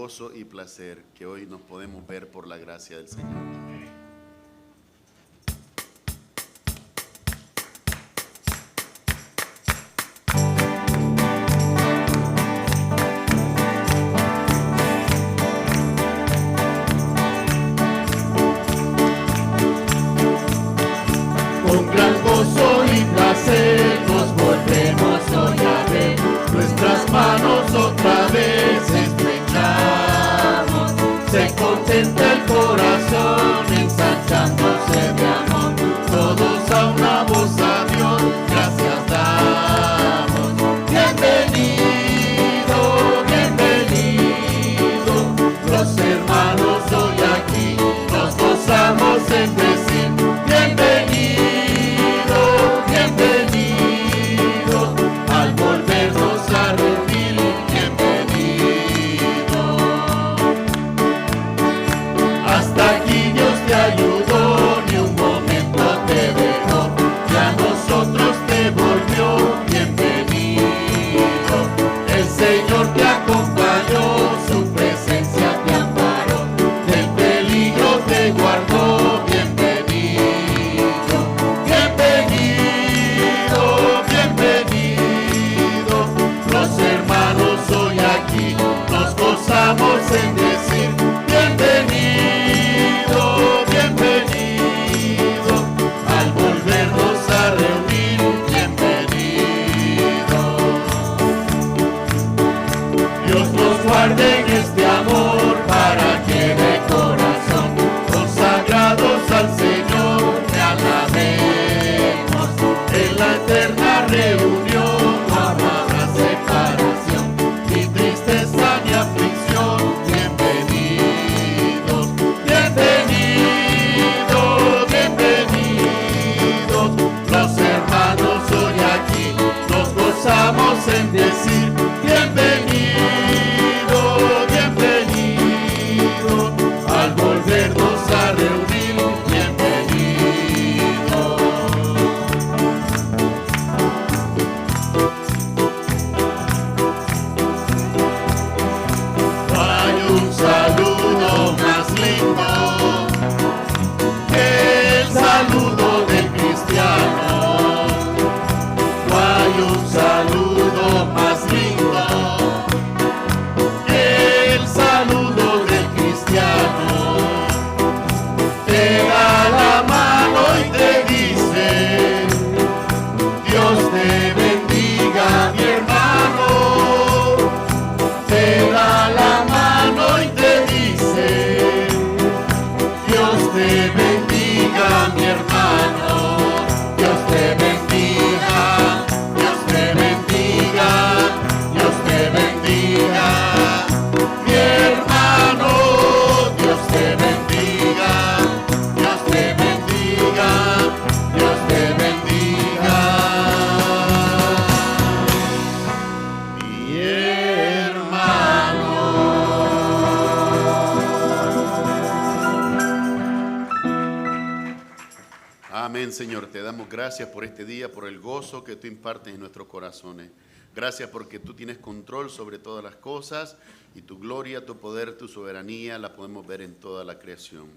gozo y placer que hoy nos podemos ver por la gracia del Señor. Señor, te damos gracias por este día, por el gozo que tú impartes en nuestros corazones. Gracias porque tú tienes control sobre todas las cosas y tu gloria, tu poder, tu soberanía la podemos ver en toda la creación.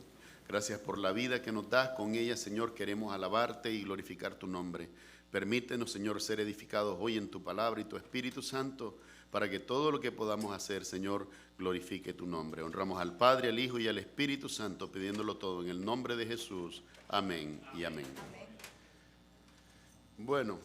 Gracias por la vida que nos das. Con ella, Señor, queremos alabarte y glorificar tu nombre. Permítenos, Señor, ser edificados hoy en tu palabra y tu Espíritu Santo para que todo lo que podamos hacer, Señor, glorifique tu nombre. Honramos al Padre, al Hijo y al Espíritu Santo, pidiéndolo todo en el nombre de Jesús. Amén y amén. Bueno.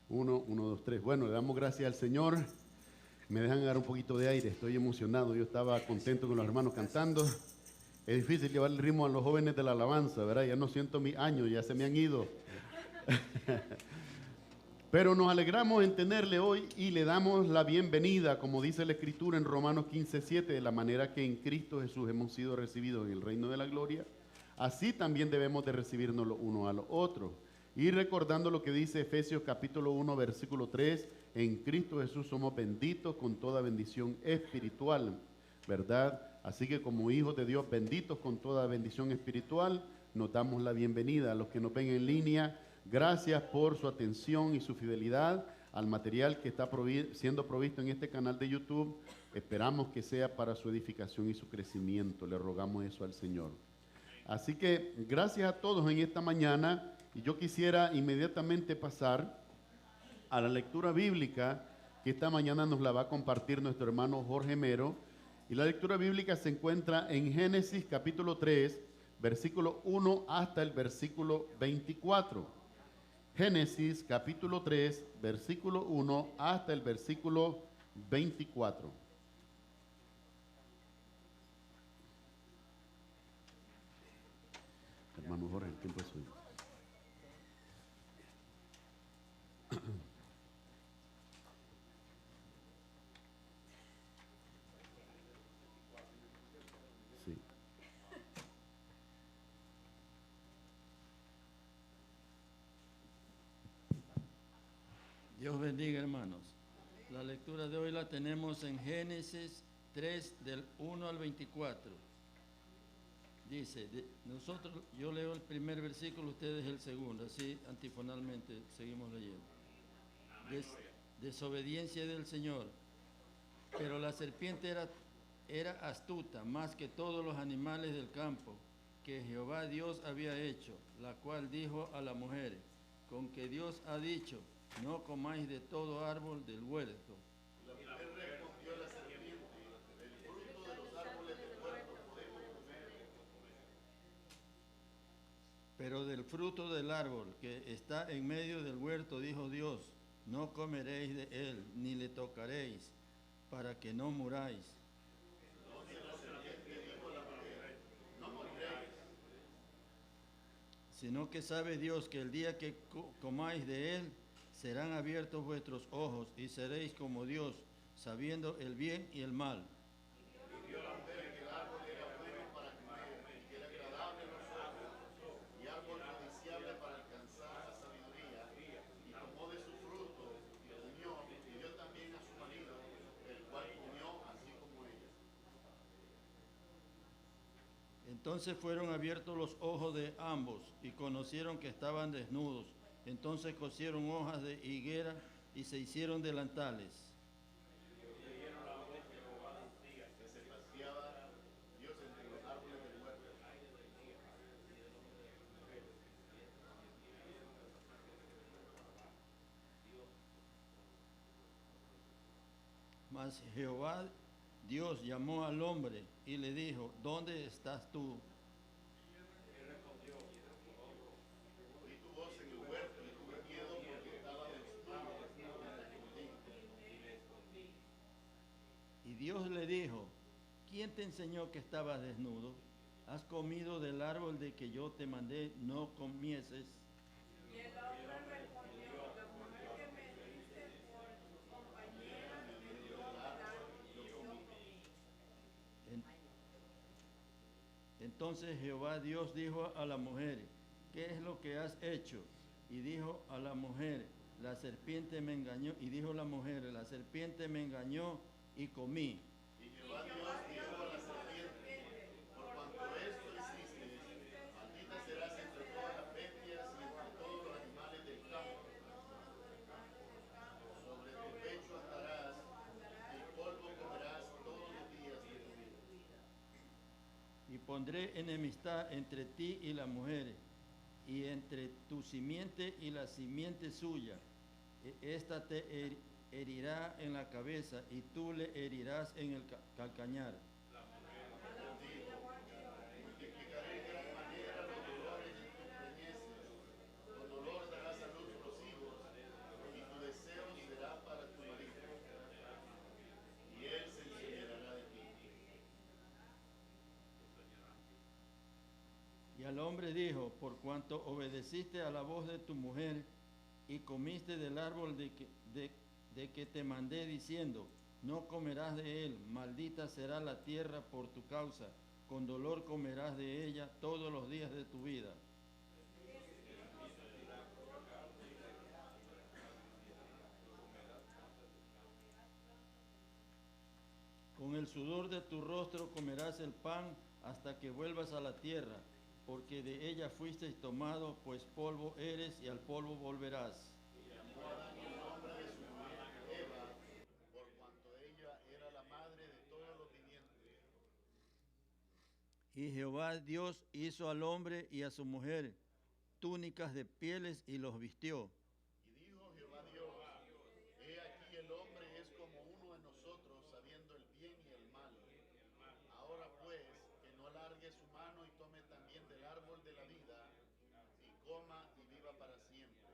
Uno, dos, tres. Bueno, le damos gracias al Señor. Me dejan dar un poquito de aire, estoy emocionado. Yo estaba contento con los hermanos cantando. Es difícil llevar el ritmo a los jóvenes de la alabanza, ¿verdad? Ya no siento mis años, ya se me han ido. Pero nos alegramos en tenerle hoy y le damos la bienvenida, como dice la Escritura en Romanos 15:7, de la manera que en Cristo Jesús hemos sido recibidos en el reino de la gloria, así también debemos de recibirnos los unos a los otros. Y recordando lo que dice Efesios capítulo 1, versículo 3, en Cristo Jesús somos benditos con toda bendición espiritual, ¿verdad? Así que como hijos de Dios benditos con toda bendición espiritual, nos damos la bienvenida. A los que nos ven en línea, gracias por su atención y su fidelidad al material que está siendo provisto en este canal de YouTube. Esperamos que sea para su edificación y su crecimiento. Le rogamos eso al Señor. Así que gracias a todos en esta mañana, y yo quisiera inmediatamente pasar a la lectura bíblica que esta mañana nos la va a compartir nuestro hermano Jorge Mero. Y la lectura bíblica se encuentra en Génesis capítulo 3, versículo 1 hasta el versículo 24. Génesis capítulo 3, versículo 1 hasta el versículo 24. Hermano Jorge, el tiempo es suyo. Sí. Dios bendiga, hermanos. La lectura de hoy la tenemos en Génesis 3, del 1 al 24. Dice, yo leo el primer versículo, ustedes el segundo, así antifonalmente seguimos leyendo. Desobediencia del Señor. Pero la serpiente era astuta más que todos los animales del campo que Jehová Dios había hecho, la cual dijo a la mujer, con que Dios ha dicho, no comáis de todo árbol del huerto. La mujer respondió a la serpiente, del fruto de los árboles del huerto podemos comer. Pero del fruto del árbol que está en medio del huerto, dijo Dios, no comeréis de él, ni le tocaréis, para que no muráis. Entonces la serpiente dijo a la mujer, no moriréis. Sino que sabe Dios que el día que comáis de él, serán abiertos vuestros ojos y seréis como Dios, sabiendo el bien y el mal. Y vio la mujer que el árbol era bueno para comer, y que era agradable a los ojos, y árbol codiciable para alcanzar la sabiduría, y tomó de su fruto, y comió, y dio también a su marido, el cual comió así como ella. Entonces fueron abiertos los ojos de ambos y conocieron que estaban desnudos. Entonces cosieron hojas de higuera y se hicieron delantales. Que se paseaba Dios entre los árboles del huerto. Mas Jehová Dios llamó al hombre y le dijo, ¿dónde estás tú? Oí tu voz en el huerto y tuve miedo porque estaba desnudo y me escondí. Y Dios le dijo, ¿quién te enseñó que estabas desnudo? ¿Has comido del árbol de que yo te mandé no comieses? Y el hombre respondió, la mujer que me diste por compañera me dio del árbol y yo comí. Entonces Jehová Dios dijo a la mujer, ¿qué es lo que has hecho? Y dijo a la mujer, la serpiente me engañó. Y dijo la mujer, la serpiente me engañó y comí. Y Jehová Dios dijo a la serpiente, por cuanto esto hiciste, maldita serás entre todas las bestias y entre todos los animales del campo. Sobre tu pecho andarás y polvo comerás todos los días de tu vida. Y pondré enemistad entre ti y la mujer, y entre tu simiente y la simiente suya. Esta te herirá en la cabeza, y tú le herirás en el calcañar. Multiplicaré de gran manera los dolores de tus preñeces. Con dolor darás a luz los hijos, y tu deseo será para tu marido, y él se enseñará de ti. Y al hombre dijo, por cuanto obedeciste a la voz de tu mujer, y comiste del árbol de que te mandé diciendo, no comerás de él, maldita será la tierra por tu causa, con dolor comerás de ella todos los días de tu vida. Con el sudor de tu rostro comerás el pan hasta que vuelvas a la tierra, porque de ella fuisteis tomado, pues polvo eres y al polvo volverás. Por cuanto ella era la madre de todos los vivientes. Y Jehová Dios hizo al hombre y a su mujer túnicas de pieles y los vistió. Y dijo Jehová Dios, he aquí el hombre es como uno de nosotros, sabiendo el bien y el mal. Ahora pues, que no alargue su mano y tome también del árbol de la vida, y coma y viva para siempre.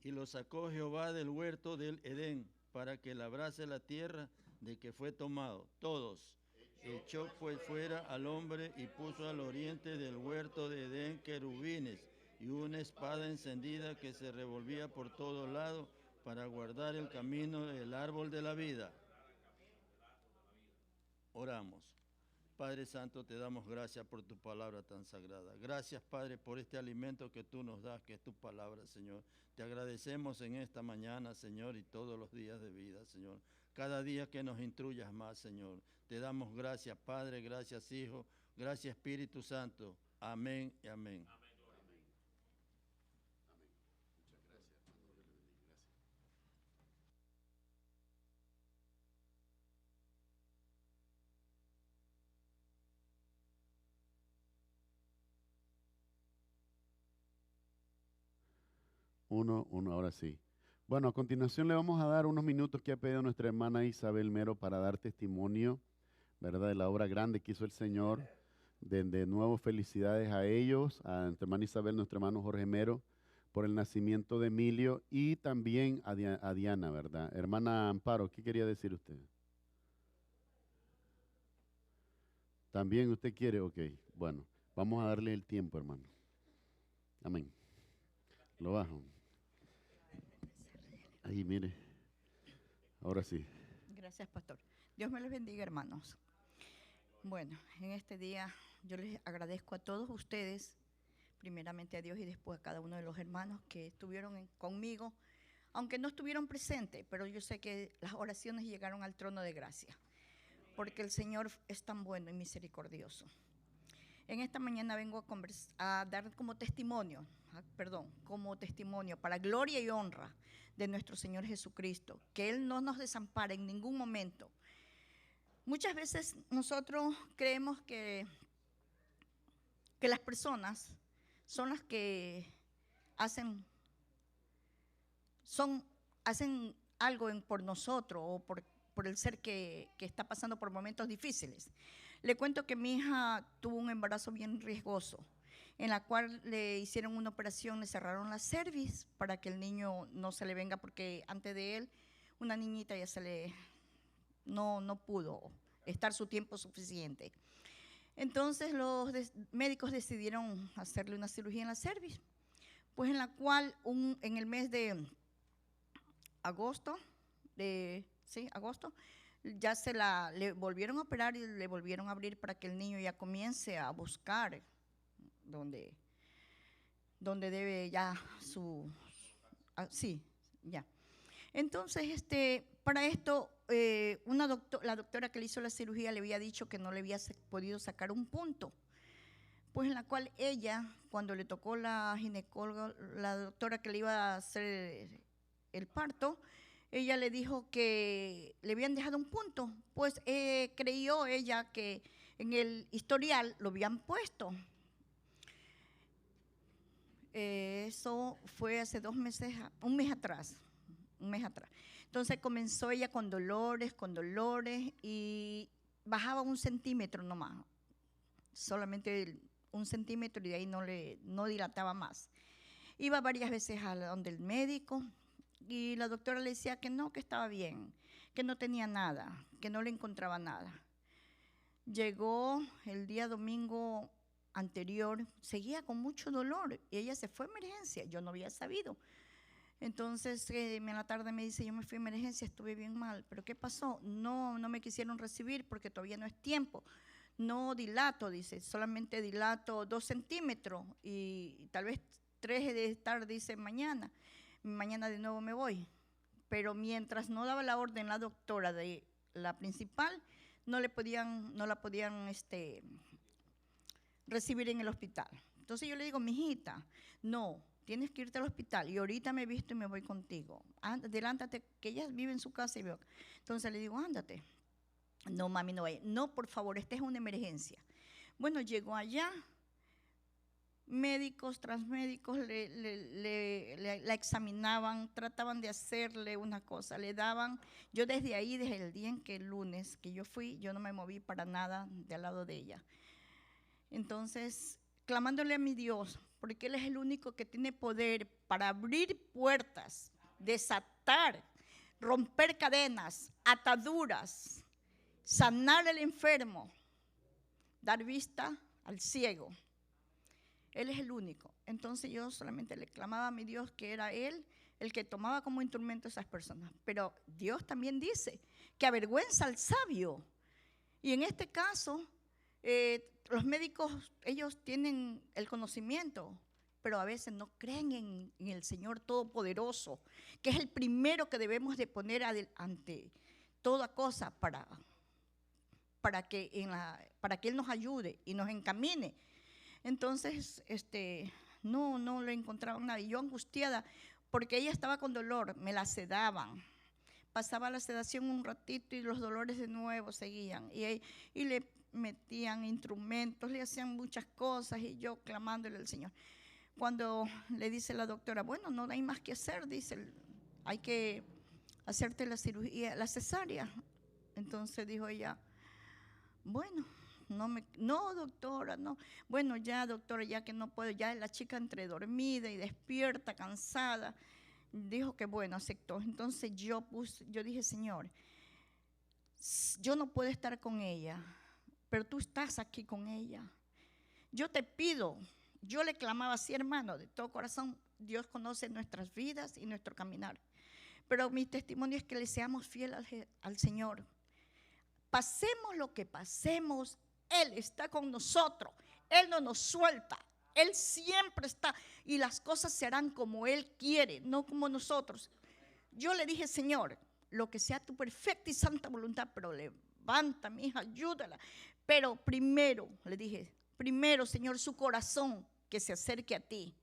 Y lo sacó Jehová del huerto del Edén, para que labrase la tierra de que fue tomado. Todos. Echó pues fuera al hombre y puso al oriente del huerto de Edén querubines y una espada encendida que se revolvía por todo lado para guardar el camino del árbol de la vida. Oramos. Padre Santo, te damos gracias por tu palabra tan sagrada. Gracias, Padre, por este alimento que tú nos das, que es tu palabra, Señor. Te agradecemos en esta mañana, Señor, y todos los días de vida, Señor. Cada día que nos instruyas más, Señor. Te damos gracias, Padre, gracias, Hijo, gracias, Espíritu Santo. Amén y amén. Amén. Amén. Muchas gracias, hermano. Dios le bendiga. Gracias. Uno, ahora sí. Bueno, a continuación le vamos a dar unos minutos que ha pedido nuestra hermana Isabel Mero para dar testimonio, ¿verdad?, de la obra grande que hizo el Señor. De nuevo, felicidades a ellos, a nuestra hermana Isabel, nuestro hermano Jorge Mero, por el nacimiento de Emilio y también a Diana, ¿verdad? Hermana Amparo, ¿qué quería decir usted? ¿También usted quiere? Ok, bueno, vamos a darle el tiempo, hermano. Amén. Lo bajo. Ahí, mire. Ahora sí. Gracias, pastor. Dios me los bendiga, hermanos. Bueno, en este día yo les agradezco a todos ustedes, primeramente a Dios y después a cada uno de los hermanos que estuvieron conmigo, aunque no estuvieron presentes, pero yo sé que las oraciones llegaron al trono de gracia, porque el Señor es tan bueno y misericordioso. En esta mañana vengo a dar como testimonio para gloria y honra de nuestro Señor Jesucristo, que Él no nos desampara en ningún momento. Muchas veces nosotros creemos que las personas son las que hacen algo por nosotros o por el ser que está pasando por momentos difíciles. Le cuento que mi hija tuvo un embarazo bien riesgoso, en la cual le hicieron una operación, le cerraron la cervix para que el niño no se le venga, porque antes de él, una niñita ya no pudo estar su tiempo suficiente. Entonces los médicos decidieron hacerle una cirugía en la cervix, pues en la cual en el mes de agosto, ya le volvieron a operar y le volvieron a abrir para que el niño ya comience a buscar donde debe ya ya. Entonces, para esto, la doctora que le hizo la cirugía le había dicho que no le había podido sacar un punto, pues en la cual ella, cuando le tocó la ginecóloga, la doctora que le iba a hacer el parto, ella le dijo que le habían dejado un punto, pues creyó ella que en el historial lo habían puesto. Eso fue hace 2 meses, un mes atrás. Entonces comenzó ella con dolores y bajaba 1 centímetro nomás, solamente 1 centímetro, y de ahí no dilataba más. Iba varias veces a donde el médico y la doctora le decía que no, que estaba bien, que no tenía nada, que no le encontraba nada. Llegó el día domingo anterior, seguía con mucho dolor y ella se fue a emergencia, yo no había sabido. Entonces en la tarde me dice, yo me fui a emergencia, estuve bien mal, pero ¿qué pasó? No me quisieron recibir porque todavía no es tiempo. No dilato, dice, solamente dilato 2 centímetros y tal vez 3 de estar, dice, mañana de nuevo me voy. pero mientras no daba la orden la doctora de la principal, no la podían recibir en el hospital. Entonces yo le digo, mijita, no, tienes que irte al hospital y ahorita me he visto y me voy contigo. Adelántate, que ella vive en su casa y veo. Entonces le digo, ándate. No, mami, no vaya. No, por favor, esta es una emergencia. Bueno, llegó allá, médicos, transmédicos la examinaban, trataban de hacerle una cosa, le daban, yo desde ahí, desde el día en que el lunes que yo fui, yo no me moví para nada de al lado de ella. Entonces, clamándole a mi Dios, porque Él es el único que tiene poder para abrir puertas, desatar, romper cadenas, ataduras, sanar al enfermo, dar vista al ciego. Él es el único. Entonces yo solamente le clamaba a mi Dios que era Él el que tomaba como instrumento a esas personas. Pero Dios también dice que avergüenza al sabio. Y en este caso, los médicos, ellos tienen el conocimiento, pero a veces no creen en el Señor Todopoderoso, que es el primero que debemos de poner ante toda cosa para que Él nos ayude y nos encamine. Entonces, no le encontraban nada. Y yo angustiada, porque ella estaba con dolor, me la sedaban. Pasaba la sedación un ratito y los dolores de nuevo seguían. Y le metían instrumentos, le hacían muchas cosas y yo clamándole al Señor. Cuando le dice la doctora, bueno, no hay más que hacer, dice, hay que hacerte la cirugía, la cesárea. Entonces dijo ella, bueno, no, doctora, no. Bueno, ya, doctora, ya que no puedo, ya la chica entre dormida y despierta, cansada, dijo que bueno, aceptó. Entonces yo dije, Señor, yo no puedo estar con ella, pero tú estás aquí con ella. Yo te pido, yo le clamaba así, hermano, de todo corazón, Dios conoce nuestras vidas y nuestro caminar. Pero mi testimonio es que le seamos fieles al Señor. Pasemos lo que pasemos, Él está con nosotros, Él no nos suelta, Él siempre está y las cosas se harán como Él quiere, no como nosotros. Yo le dije, Señor, lo que sea tu perfecta y santa voluntad, pero levanta, mi hija, ayúdala. Pero primero, le dije, Señor, su corazón que se acerque a ti,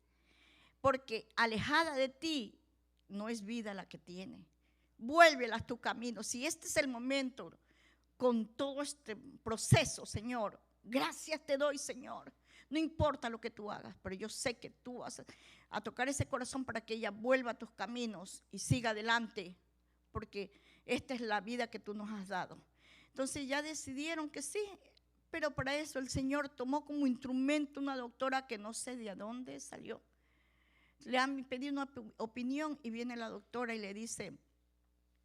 porque alejada de ti no es vida la que tiene. Vuélvela a tu camino. Si este es el momento, con todo este proceso, Señor, gracias te doy, Señor. No importa lo que tú hagas, pero yo sé que tú vas a tocar ese corazón para que ella vuelva a tus caminos y siga adelante, porque esta es la vida que tú nos has dado. Entonces ya decidieron que sí, pero para eso el Señor tomó como instrumento una doctora que no sé de dónde salió. Le han pedido una opinión y viene la doctora y le dice,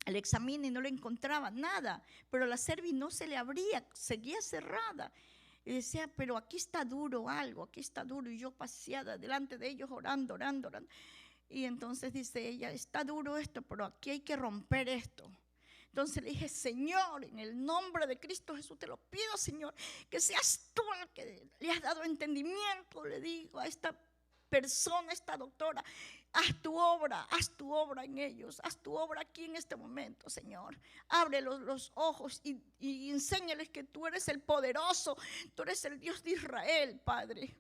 le examina y no le encontraba nada, pero la cerviz no se le abría, seguía cerrada. Y decía, pero aquí está duro algo, aquí está duro. Y yo paseada delante de ellos orando. Y entonces dice ella, está duro esto, pero aquí hay que romper esto. Entonces le dije, Señor, en el nombre de Cristo Jesús te lo pido, Señor, que seas tú el que le has dado entendimiento, le digo a esta persona, esta doctora, haz tu obra en ellos, haz tu obra aquí en este momento, Señor. Abre los ojos y enséñales que tú eres el poderoso, tú eres el Dios de Israel, Padre.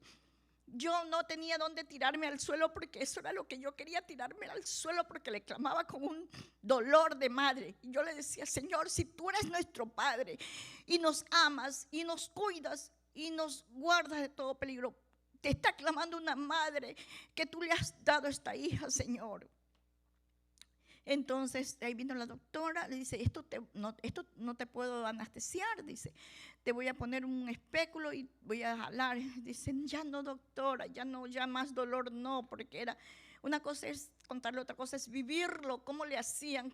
Yo no tenía dónde tirarme al suelo porque eso era lo que yo quería, tirarme al suelo porque le clamaba con un dolor de madre. Y yo le decía, Señor, si tú eres nuestro Padre y nos amas y nos cuidas y nos guardas de todo peligro, te está clamando una madre que tú le has dado a esta hija, Señor. Entonces ahí vino la doctora, le dice, esto no te puedo anestesiar, dice, te voy a poner un espéculo y voy a jalar. Dicen, ya no, doctora, ya no, ya más dolor no, porque era, una cosa es contarle, otra cosa es vivirlo, cómo le hacían,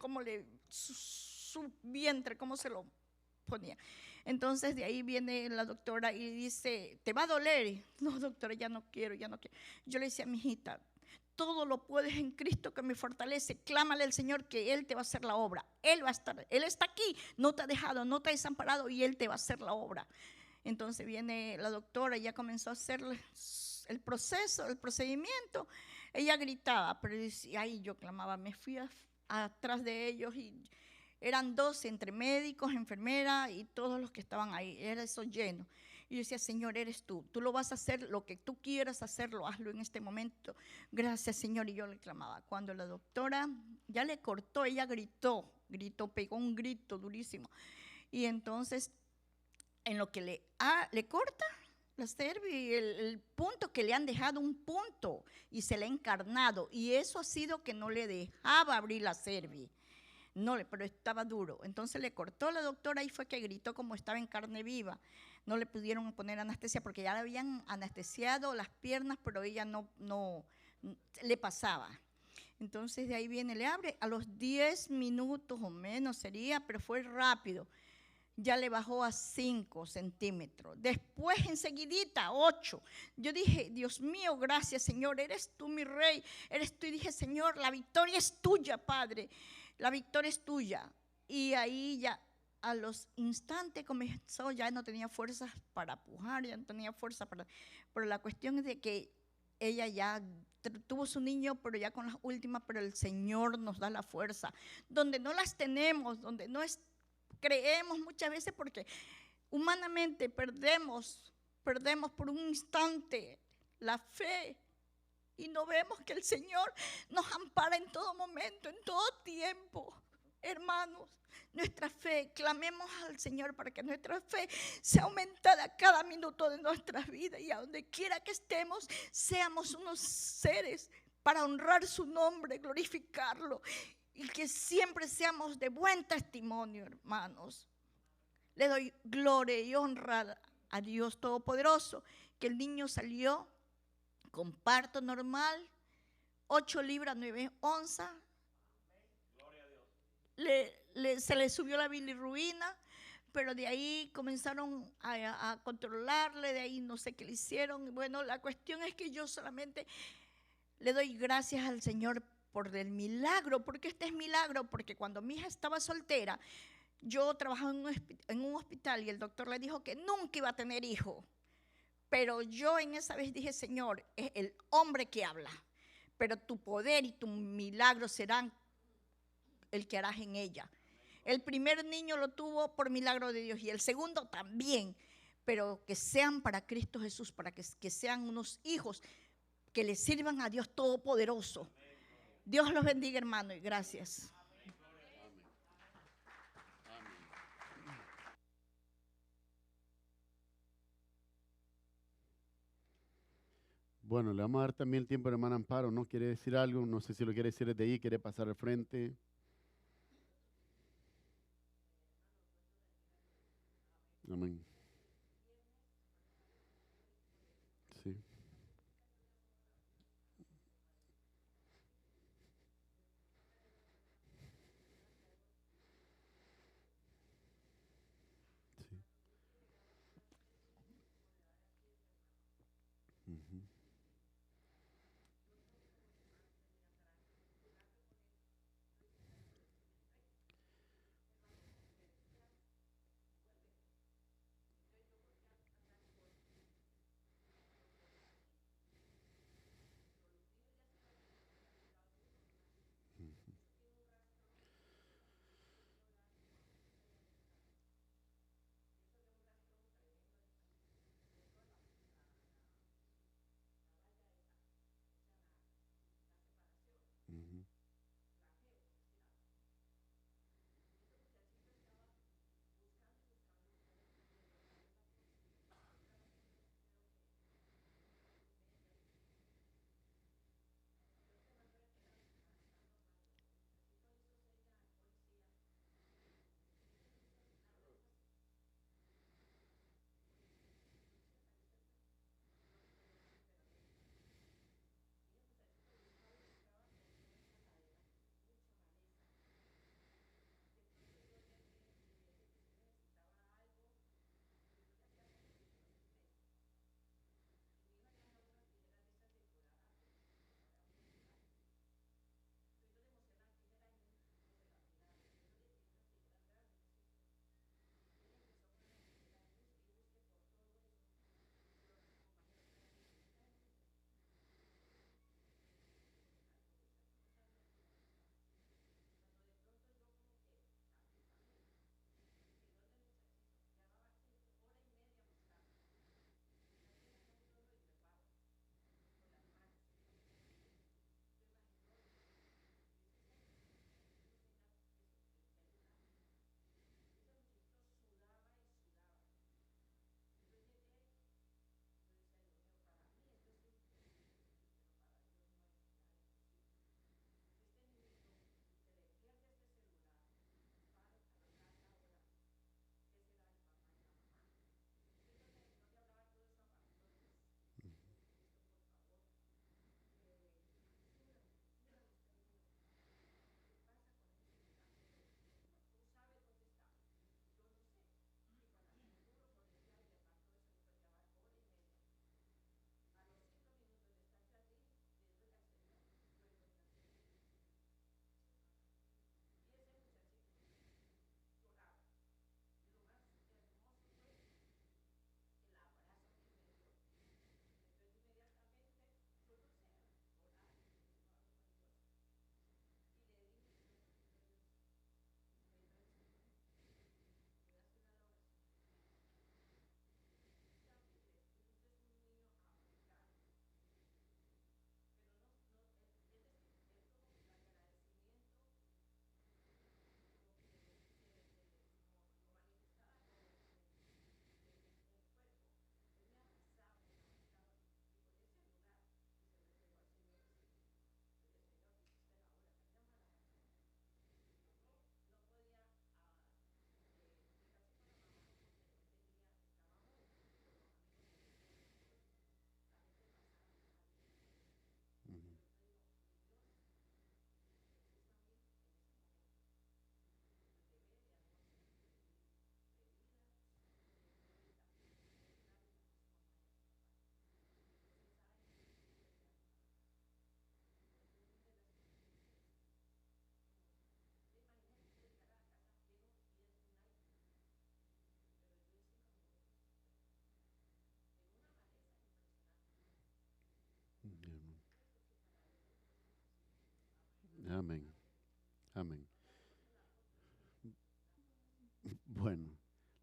su vientre, cómo se lo ponía. Entonces de ahí viene la doctora y dice, ¿te va a doler? No, doctora, ya no quiero. Yo le decía, mijita, todo lo puedes en Cristo que me fortalece. Clámale al Señor que Él te va a hacer la obra. Él está aquí, no te ha dejado, no te ha desamparado y Él te va a hacer la obra. Entonces viene la doctora y ya comenzó a hacerle el proceso, el procedimiento. Ella gritaba, pero decía, ay, yo clamaba, me fui atrás de ellos y eran 12 entre médicos, enfermeras y todos los que estaban ahí, era eso lleno. Y yo decía, Señor, eres tú lo vas a hacer, lo que tú quieras hacerlo, hazlo en este momento. Gracias, Señor. Y yo le clamaba. Cuando la doctora ya le cortó, ella gritó, pegó un grito durísimo. Y entonces, en lo que le corta la cervi, el punto que le han dejado un punto y se le ha encarnado. Y eso ha sido que no le dejaba abrir la cervi. No, pero estaba duro. Entonces le cortó la doctora y fue que gritó como estaba en carne viva. No le pudieron poner anestesia porque ya le habían anestesiado las piernas, pero ella no le pasaba. Entonces de ahí viene, le abre, a los 10 minutos o menos sería, pero fue rápido. Ya le bajó a 5 centímetros. Después enseguidita, 8. Yo dije, Dios mío, gracias, Señor, eres tú mi rey, eres tú. Y dije, Señor, la victoria es tuya, Padre, la victoria es tuya. Y ahí ya, a los instantes comenzó, ya no tenía fuerzas para pujar, ya no tenía fuerza para... Pero la cuestión es de que ella ya tuvo su niño, pero ya con las últimas, pero el Señor nos da la fuerza. Donde no las tenemos, donde no creemos muchas veces porque humanamente perdemos por un instante la fe y no vemos que el Señor nos ampara en todo momento, en todo tiempo. Hermanos, nuestra fe, clamemos al Señor para que nuestra fe sea aumentada a cada minuto de nuestras vidas y a donde quiera que estemos, seamos unos seres para honrar su nombre, glorificarlo y que siempre seamos de buen testimonio, hermanos. Le doy gloria y honra a Dios Todopoderoso, que el niño salió con parto normal, 8 libras 9 onzas. Se le subió la bilirrubina, pero de ahí comenzaron a controlarle, de ahí no sé qué le hicieron. Bueno, la cuestión es que yo solamente le doy gracias al Señor por el milagro, porque este es milagro, porque cuando mi hija estaba soltera, yo trabajaba en un hospital y el doctor le dijo que nunca iba a tener hijo. Pero yo en esa vez dije, Señor, es el hombre que habla, pero tu poder y tu milagro serán el que harás en ella. El primer niño lo tuvo por milagro de Dios y el segundo también, pero que sean para Cristo Jesús, para que sean unos hijos que le sirvan a Dios Todopoderoso. Dios los bendiga, hermano, y gracias. Bueno, le vamos a dar también el tiempo a la hermana Amparo, ¿no? ¿Quiere decir algo? No sé si lo quiere decir desde ahí, quiere pasar al frente. Amén. Sí. Sí. Ujú.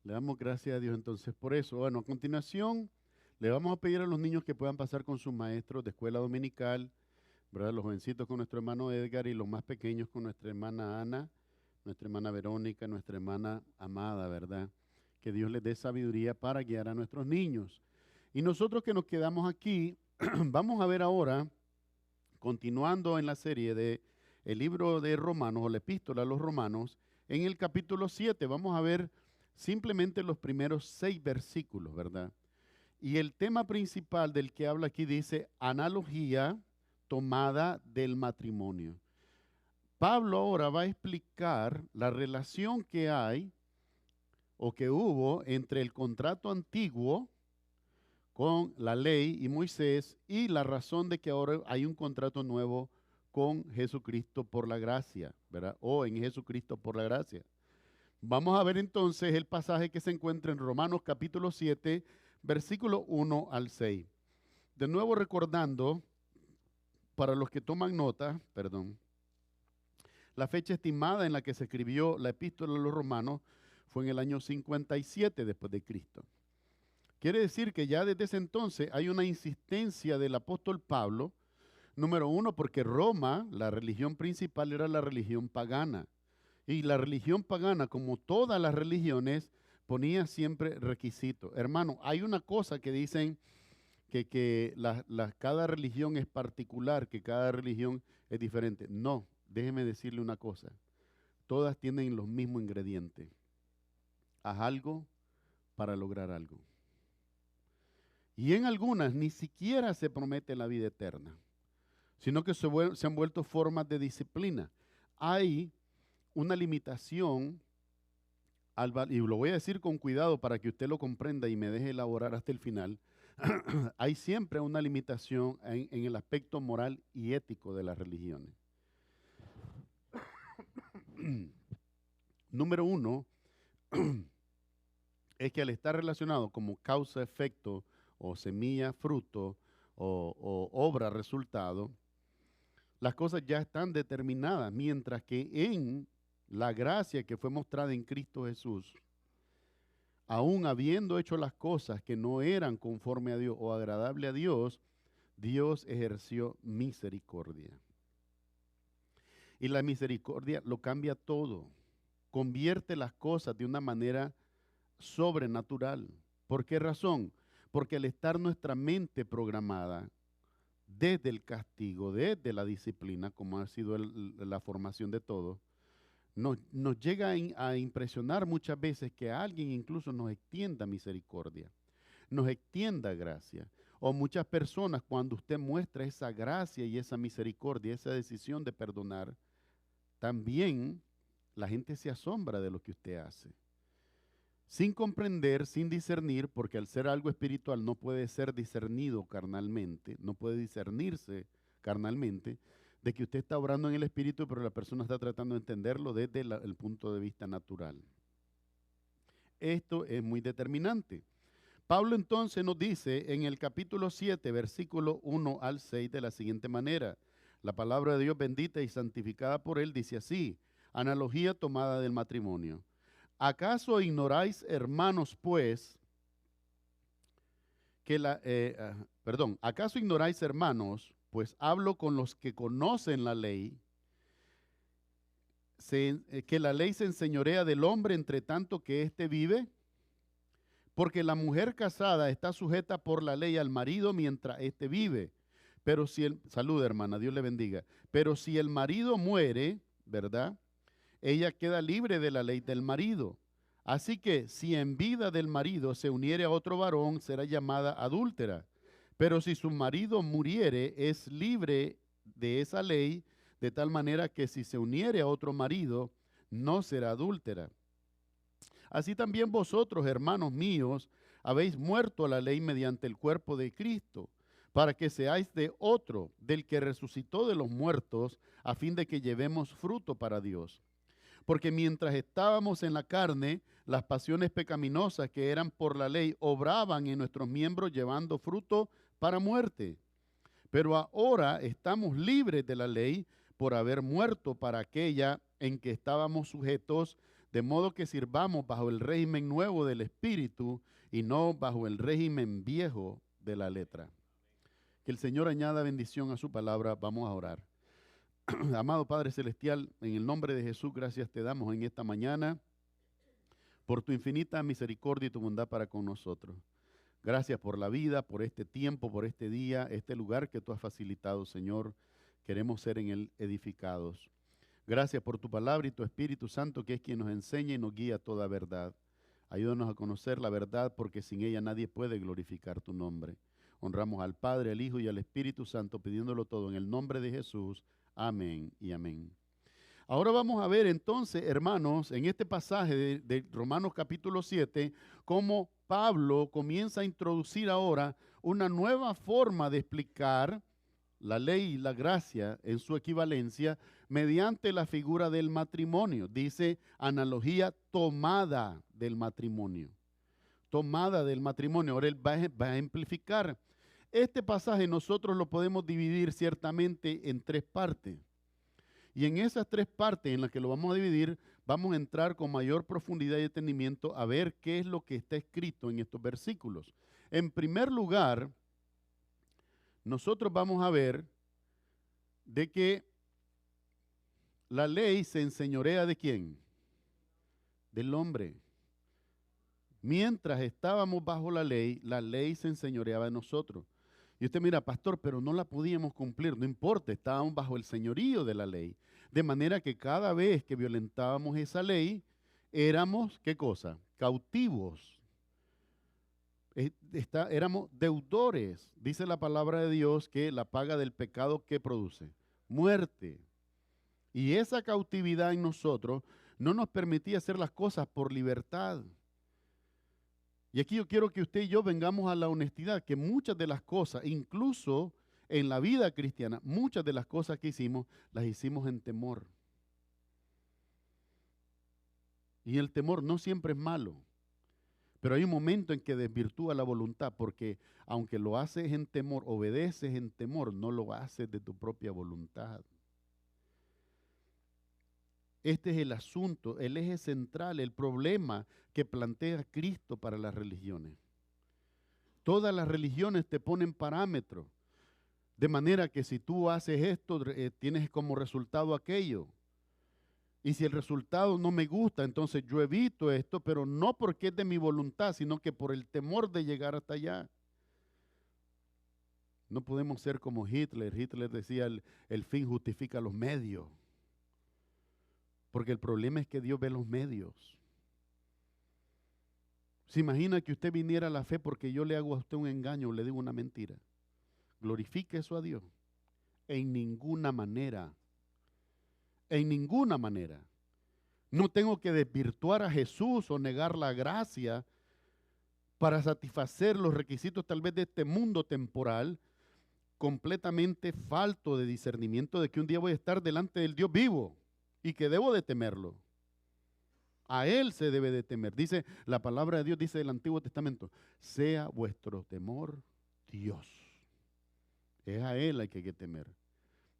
Le damos gracias a Dios entonces por eso. Bueno, a continuación le vamos a pedir a los niños que puedan pasar con sus maestros de escuela dominical, ¿verdad? Los jovencitos con nuestro hermano Edgar y los más pequeños con nuestra hermana Ana, nuestra hermana Verónica, nuestra hermana Amada, ¿verdad? Que Dios les dé sabiduría para guiar a nuestros niños. Y nosotros que nos quedamos aquí, vamos a ver ahora, continuando en la serie de el libro de Romanos o la epístola a los Romanos, en el capítulo 7 vamos a ver simplemente los primeros 6 versículos, ¿verdad? Y el tema principal del que habla aquí dice analogía tomada del matrimonio. Pablo ahora va a explicar la relación que hay o que hubo entre el contrato antiguo con la ley y Moisés y la razón de que ahora hay un contrato nuevo con Jesucristo por la gracia, ¿verdad? O en Jesucristo por la gracia. Vamos a ver entonces el pasaje que se encuentra en Romanos capítulo 7, versículo 1 al 6. De nuevo recordando, para los que toman nota, la fecha estimada en la que se escribió la epístola a los Romanos fue en el año 57 después de Cristo. Quiere decir que ya desde ese entonces hay una insistencia del apóstol Pablo, número uno, porque Roma, la religión principal, era la religión pagana. Y la religión pagana, como todas las religiones, ponía siempre requisitos. Hermano, hay una cosa que dicen que cada religión es particular, que cada religión es diferente. No, déjeme decirle una cosa. Todas tienen los mismos ingredientes. Haz algo para lograr algo. Y en algunas ni siquiera se promete la vida eterna, sino que se han vuelto formas de disciplina. Hay una limitación, y lo voy a decir con cuidado para que usted lo comprenda y me deje elaborar hasta el final. Hay siempre una limitación en el aspecto moral y ético de las religiones. Número uno, es que al estar relacionado como causa-efecto, o semilla, fruto, o obra, resultado, las cosas ya están determinadas, mientras que en la gracia que fue mostrada en Cristo Jesús, aún habiendo hecho las cosas que no eran conforme a Dios o agradable a Dios, Dios ejerció misericordia. Y la misericordia lo cambia todo, convierte las cosas de una manera sobrenatural. ¿Por qué razón? Porque al estar nuestra mente programada desde el castigo, desde la disciplina, como ha sido la formación de todos, nos llega a impresionar muchas veces que alguien incluso nos extienda misericordia, nos extienda gracia. O muchas personas, cuando usted muestra esa gracia y esa misericordia, esa decisión de perdonar, también la gente se asombra de lo que usted hace. Sin comprender, sin discernir, porque al ser algo espiritual no puede ser discernido carnalmente, no puede discernirse carnalmente, de que usted está obrando en el espíritu, pero la persona está tratando de entenderlo desde el punto de vista natural. Esto es muy determinante. Pablo entonces nos dice en el capítulo 7, versículo 1 al 6 de la siguiente manera. La palabra de Dios bendita y santificada por él dice así, analogía tomada del matrimonio. ¿Acaso ignoráis, hermanos, pues, ¿acaso ignoráis, hermanos, pues hablo con los que conocen la ley, que la ley se enseñorea del hombre entre tanto que éste vive? Porque la mujer casada está sujeta por la ley al marido mientras éste vive. Pero si salud, hermana, Dios le bendiga. Pero si el marido muere, ¿verdad?, ella queda libre de la ley del marido. Así que si en vida del marido se uniere a otro varón, será llamada adúltera. Pero si su marido muriere, es libre de esa ley, de tal manera que si se uniere a otro marido, no será adúltera. Así también vosotros, hermanos míos, habéis muerto a la ley mediante el cuerpo de Cristo, para que seáis de otro, del que resucitó de los muertos, a fin de que llevemos fruto para Dios. Porque mientras estábamos en la carne, las pasiones pecaminosas que eran por la ley obraban en nuestros miembros llevando fruto para muerte. Pero ahora estamos libres de la ley por haber muerto para aquella en que estábamos sujetos, de modo que sirvamos bajo el régimen nuevo del Espíritu y no bajo el régimen viejo de la letra. Que el Señor añada bendición a su palabra. Vamos a orar. Amado Padre Celestial, en el nombre de Jesús, gracias te damos en esta mañana por tu infinita misericordia y tu bondad para con nosotros. Gracias por la vida, por este tiempo, por este día, este lugar que tú has facilitado, Señor. Queremos ser en él edificados. Gracias por tu palabra y tu Espíritu Santo, que es quien nos enseña y nos guía a toda verdad. Ayúdanos a conocer la verdad, porque sin ella nadie puede glorificar tu nombre. Honramos al Padre, al Hijo y al Espíritu Santo, pidiéndolo todo en el nombre de Jesús. Amén y amén. Ahora vamos a ver entonces, hermanos, en este pasaje de Romanos capítulo 7, cómo Pablo comienza a introducir ahora una nueva forma de explicar la ley y la gracia en su equivalencia mediante la figura del matrimonio. Dice analogía tomada del matrimonio. Tomada del matrimonio. Ahora él va a ejemplificar. Este pasaje nosotros lo podemos dividir ciertamente en tres partes. Y en esas tres partes en las que lo vamos a dividir, vamos a entrar con mayor profundidad y entendimiento a ver qué es lo que está escrito en estos versículos. En primer lugar, nosotros vamos a ver de que la ley se enseñorea ¿de quién? Del hombre. Mientras estábamos bajo la ley se enseñoreaba de nosotros. Y usted mira, pastor, pero no la podíamos cumplir. No importa, estábamos bajo el señorío de la ley. De manera que cada vez que violentábamos esa ley, éramos, ¿qué cosa? Cautivos. Éramos deudores. Dice la palabra de Dios que la paga del pecado, ¿qué produce? Muerte. Y esa cautividad en nosotros no nos permitía hacer las cosas por libertad. Y aquí yo quiero que usted y yo vengamos a la honestidad, que muchas de las cosas, incluso en la vida cristiana, muchas de las cosas que hicimos, las hicimos en temor. Y el temor no siempre es malo, pero hay un momento en que desvirtúa la voluntad, porque aunque lo haces en temor, obedeces en temor, no lo haces de tu propia voluntad. Este es el asunto, el eje central, el problema que plantea Cristo para las religiones. Todas las religiones te ponen parámetros, de manera que si tú haces esto, tienes como resultado aquello. Y si el resultado no me gusta, entonces yo evito esto, pero no porque es de mi voluntad, sino que por el temor de llegar hasta allá. No podemos ser como Hitler. Hitler decía, el fin justifica los medios. Porque el problema es que Dios ve los medios. ¿Se imagina que usted viniera a la fe porque yo le hago a usted un engaño o le digo una mentira? ¿Glorifique eso a Dios? En ninguna manera. En ninguna manera. No tengo que desvirtuar a Jesús o negar la gracia para satisfacer los requisitos tal vez de este mundo temporal, completamente falto de discernimiento de que un día voy a estar delante del Dios vivo. Y que debo de temerlo. A Él se debe de temer. Dice, la palabra de Dios dice del Antiguo Testamento, sea vuestro temor Dios. Es a Él al que hay que temer.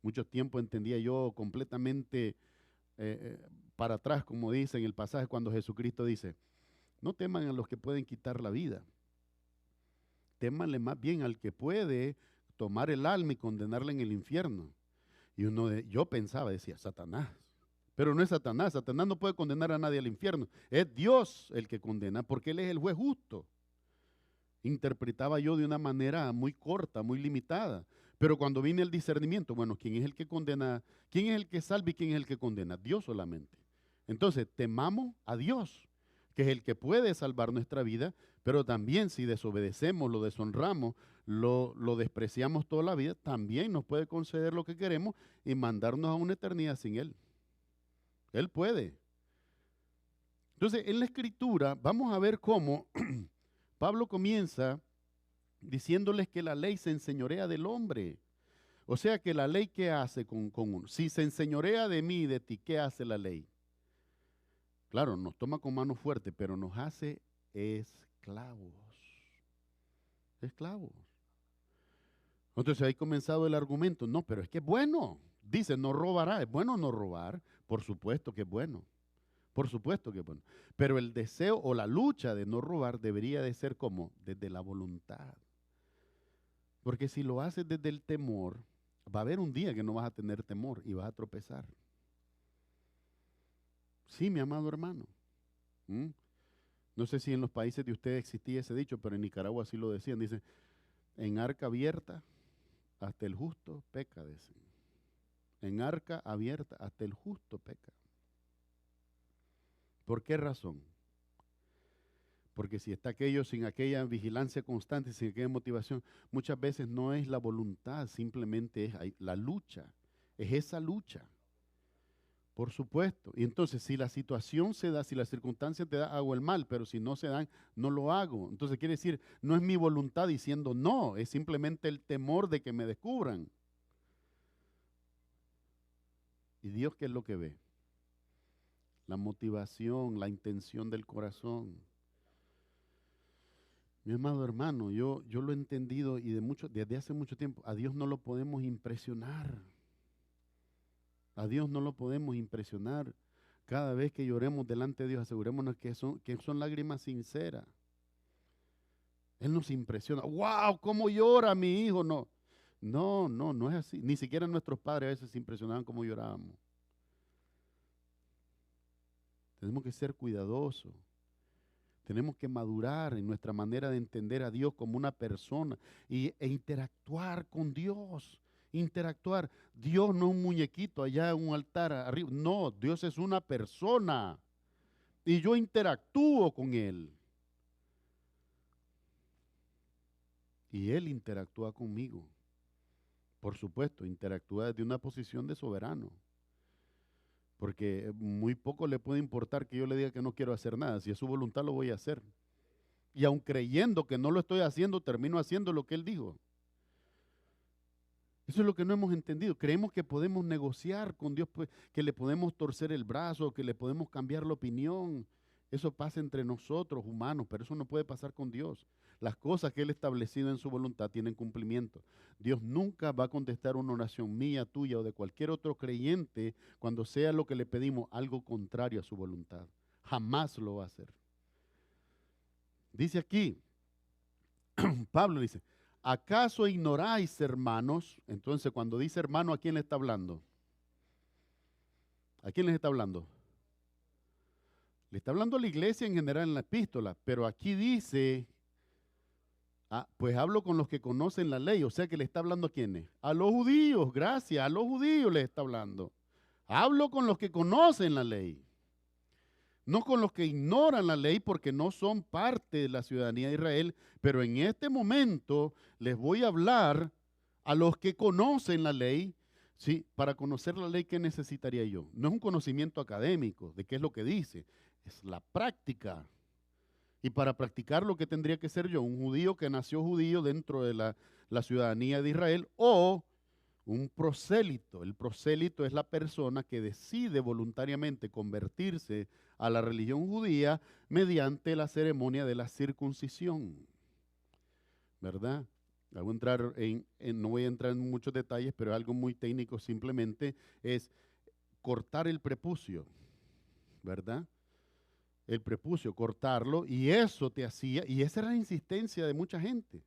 Mucho tiempo entendía yo completamente para atrás, como dice en el pasaje cuando Jesucristo dice, no teman a los que pueden quitar la vida. Témanle más bien al que puede tomar el alma y condenarla en el infierno. Y yo pensaba, decía, Satanás. Pero no es Satanás. Satanás no puede condenar a nadie al infierno. Es Dios el que condena, porque Él es el juez justo. Interpretaba yo de una manera muy corta, muy limitada. Pero cuando viene el discernimiento, bueno, ¿quién es el que condena? ¿Quién es el que salva y quién es el que condena? Dios solamente. Entonces, temamos a Dios, que es el que puede salvar nuestra vida, pero también si desobedecemos, lo deshonramos, lo despreciamos toda la vida, también nos puede conceder lo que queremos y mandarnos a una eternidad sin Él. Él puede. Entonces, en la Escritura vamos a ver cómo Pablo comienza diciéndoles que la ley se enseñorea del hombre. O sea que la ley, ¿qué hace con uno? Si se enseñorea de mí y de ti, ¿qué hace la ley? Claro, nos toma con mano fuerte, pero nos hace esclavos. Esclavos. Entonces ahí ha comenzado el argumento. No, pero es que es bueno. Dice, no robará. ¿Es bueno no robar? Por supuesto que es bueno. Por supuesto que es bueno. Pero el deseo o la lucha de no robar debería de ser como desde la voluntad. Porque si lo haces desde el temor, va a haber un día que no vas a tener temor y vas a tropezar. Sí, mi amado hermano. ¿Mm? No sé si en los países de ustedes existía ese dicho, pero en Nicaragua sí lo decían. Dicen, en arca abierta hasta el justo peca, dicen. En arca abierta hasta el justo peca. ¿Por qué razón? Porque si está aquello sin aquella vigilancia constante, sin aquella motivación, muchas veces no es la voluntad, simplemente es la lucha. Es esa lucha. Por supuesto. Y entonces, si la situación se da, si la circunstancia te da, hago el mal, pero si no se dan, no lo hago. Entonces quiere decir, no es mi voluntad diciendo no, es simplemente el temor de que me descubran. ¿Y Dios qué es lo que ve? La motivación, la intención del corazón. Mi amado hermano, yo lo he entendido y desde hace mucho tiempo, a Dios no lo podemos impresionar. A Dios no lo podemos impresionar. Cada vez que lloremos delante de Dios, asegurémonos que son lágrimas sinceras. Él nos impresiona. ¡Wow! ¿Cómo llora mi hijo? No es así. Ni siquiera nuestros padres a veces se impresionaban cómo llorábamos. Tenemos que ser cuidadosos. Tenemos que madurar en nuestra manera de entender a Dios como una persona e interactuar con Dios. Interactuar. Dios no es un muñequito allá en un altar arriba. No, Dios es una persona. Y yo interactúo con Él. Y Él interactúa conmigo. Por supuesto, interactúa desde una posición de soberano. Porque muy poco le puede importar que yo le diga que no quiero hacer nada. Si es su voluntad, lo voy a hacer. Y aun creyendo que no lo estoy haciendo, termino haciendo lo que Él dijo. Eso es lo que no hemos entendido. Creemos que podemos negociar con Dios, pues, que le podemos torcer el brazo, que le podemos cambiar la opinión. Eso pasa entre nosotros, humanos, pero eso no puede pasar con Dios. Las cosas que Él ha establecido en su voluntad tienen cumplimiento. Dios nunca va a contestar una oración mía, tuya o de cualquier otro creyente cuando sea lo que le pedimos algo contrario a su voluntad. Jamás lo va a hacer. Dice aquí, Pablo dice, ¿acaso ignoráis, hermanos? Entonces, cuando dice hermano, ¿a quién le está hablando? ¿A quién les está hablando? Le está hablando a la iglesia en general en la epístola, pero aquí dice, pues hablo con los que conocen la ley, o sea que le está hablando a quiénes? A los judíos, gracias, a los judíos le está hablando. Hablo con los que conocen la ley, no con los que ignoran la ley porque no son parte de la ciudadanía de Israel, pero en este momento les voy a hablar a los que conocen la ley. Sí, para conocer la ley, ¿qué necesitaría yo? No es un conocimiento académico de qué es lo que dice, es la práctica. Y para practicar lo que tendría que ser yo, un judío que nació judío dentro de la ciudadanía de Israel o un prosélito. El prosélito es la persona que decide voluntariamente convertirse a la religión judía mediante la ceremonia de la circuncisión. ¿Verdad? No voy a entrar en muchos detalles, pero algo muy técnico simplemente es cortar el prepucio, ¿verdad? El prepucio, cortarlo, y eso te hacía, y esa era la insistencia de mucha gente.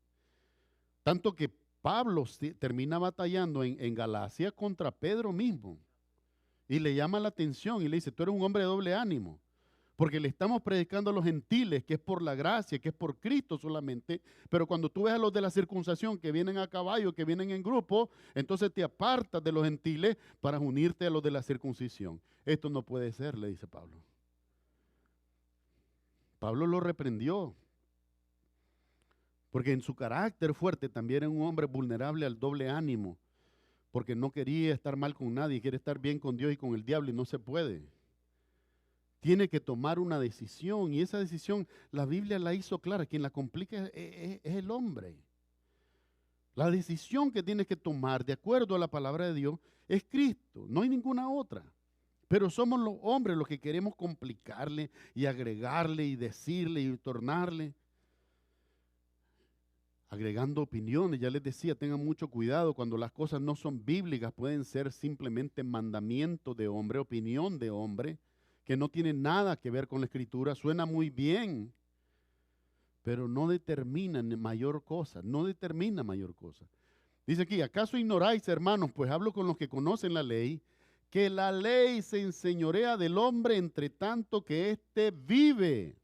Tanto que Pablo termina batallando en Galacia contra Pedro mismo, y le llama la atención y le dice, tú eres un hombre de doble ánimo, porque le estamos predicando a los gentiles que es por la gracia, que es por Cristo solamente, pero cuando tú ves a los de la circuncisión que vienen a caballo, que vienen en grupo, entonces te apartas de los gentiles para unirte a los de la circuncisión. Esto no puede ser, le dice Pablo. Pablo lo reprendió, porque en su carácter fuerte también era un hombre vulnerable al doble ánimo, porque no quería estar mal con nadie, quiere estar bien con Dios y con el diablo y no se puede. Tiene que tomar una decisión y esa decisión la Biblia la hizo clara, quien la complica es el hombre. La decisión que tienes que tomar de acuerdo a la palabra de Dios es Cristo, no hay ninguna otra. Pero somos los hombres los que queremos complicarle y agregarle y decirle y tornarle. Agregando opiniones, ya les decía, tengan mucho cuidado cuando las cosas no son bíblicas, pueden ser simplemente mandamiento de hombre, opinión de hombre, que no tiene nada que ver con la Escritura, suena muy bien, pero no determina mayor cosa, no determina mayor cosa. Dice aquí, ¿acaso ignoráis, hermanos? Pues hablo con los que conocen la ley, que la ley se enseñorea del hombre entre tanto que éste vive.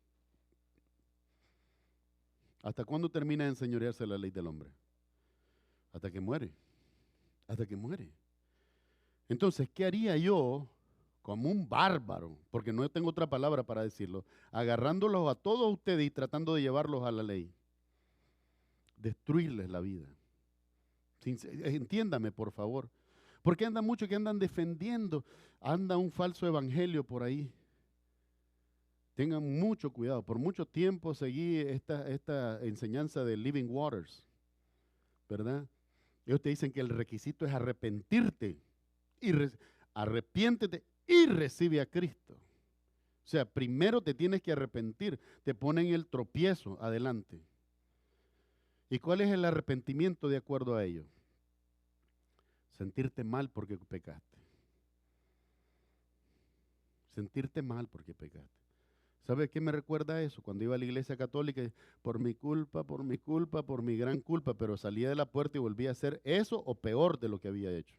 ¿Hasta cuándo termina de enseñorearse la ley del hombre? Hasta que muere. Hasta que muere. Entonces, ¿qué haría yo como un bárbaro? Porque no tengo otra palabra para decirlo. Agarrándolos a todos ustedes y tratando de llevarlos a la ley. Destruirles la vida. Entiéndame, por favor. Porque anda mucho que andan defendiendo. Anda un falso evangelio por ahí. Tengan mucho cuidado. Por mucho tiempo seguí esta enseñanza de Living Waters, ¿verdad? Ellos te dicen que el requisito es arrepentirte. Arrepiéntete y recibe a Cristo. O sea, primero te tienes que arrepentir. Te ponen el tropiezo adelante. ¿Y cuál es el arrepentimiento de acuerdo a ello? Sentirte mal porque pecaste. Sentirte mal porque pecaste. ¿Sabe qué me recuerda eso? Cuando iba a la iglesia católica, por mi culpa, por mi culpa, por mi gran culpa, pero salía de la puerta y volvía a hacer eso o peor de lo que había hecho.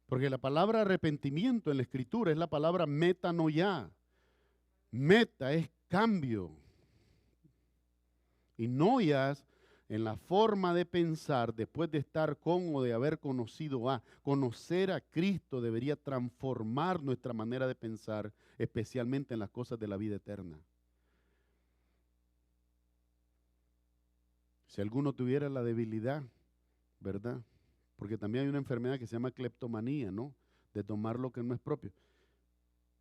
Porque la palabra arrepentimiento en la Escritura es la palabra metanoia. Meta es cambio. Y noias en la forma de pensar después de estar con o de haber conocido a. Conocer a Cristo debería transformar nuestra manera de pensar, especialmente en las cosas de la vida eterna. Si alguno tuviera la debilidad, ¿verdad? Porque también hay una enfermedad que se llama cleptomanía, ¿no? De tomar lo que no es propio.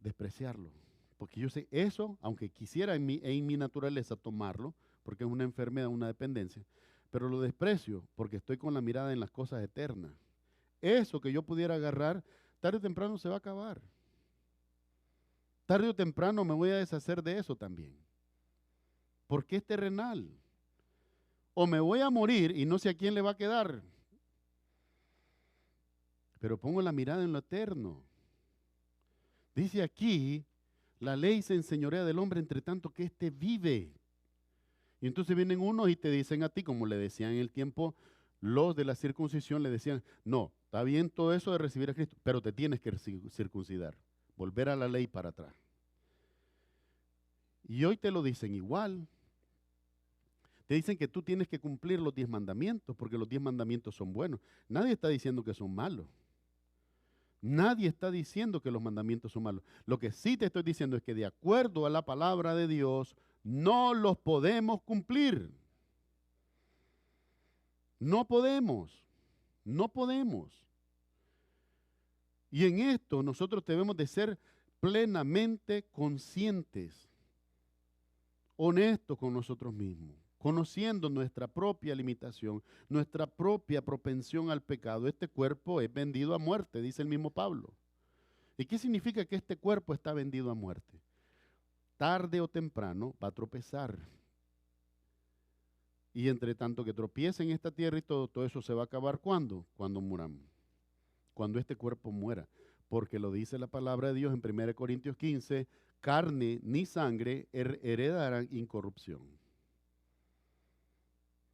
Despreciarlo. Porque yo sé eso, aunque quisiera en mi naturaleza tomarlo, porque es una enfermedad, una dependencia, pero lo desprecio porque estoy con la mirada en las cosas eternas. Eso que yo pudiera agarrar, tarde o temprano se va a acabar. Tarde o temprano me voy a deshacer de eso también. Porque es terrenal. O me voy a morir y no sé a quién le va a quedar. Pero pongo la mirada en lo eterno. Dice aquí, la ley se enseñorea del hombre entre tanto que éste vive. Y entonces vienen unos y te dicen a ti, como le decían en el tiempo, los de la circuncisión le decían, no, está bien todo eso de recibir a Cristo, pero te tienes que circuncidar, volver a la ley para atrás. Y hoy te lo dicen igual. Te dicen que tú tienes que cumplir los 10 mandamientos, porque los 10 mandamientos son buenos. Nadie está diciendo que son malos. Nadie está diciendo que los mandamientos son malos. Lo que sí te estoy diciendo es que de acuerdo a la palabra de Dios, no los podemos cumplir. No podemos. No podemos. Y en esto nosotros debemos de ser plenamente conscientes, honestos con nosotros mismos, conociendo nuestra propia limitación, nuestra propia propensión al pecado. Este cuerpo es vendido a muerte, dice el mismo Pablo. ¿Y qué significa que este cuerpo está vendido a muerte? Tarde o temprano va a tropezar. Y entre tanto que tropiece en esta tierra y todo eso se va a acabar. ¿Cuándo? Cuando muramos. Cuando este cuerpo muera. Porque lo dice la palabra de Dios en 1 Corintios 15, carne ni sangre heredarán incorrupción.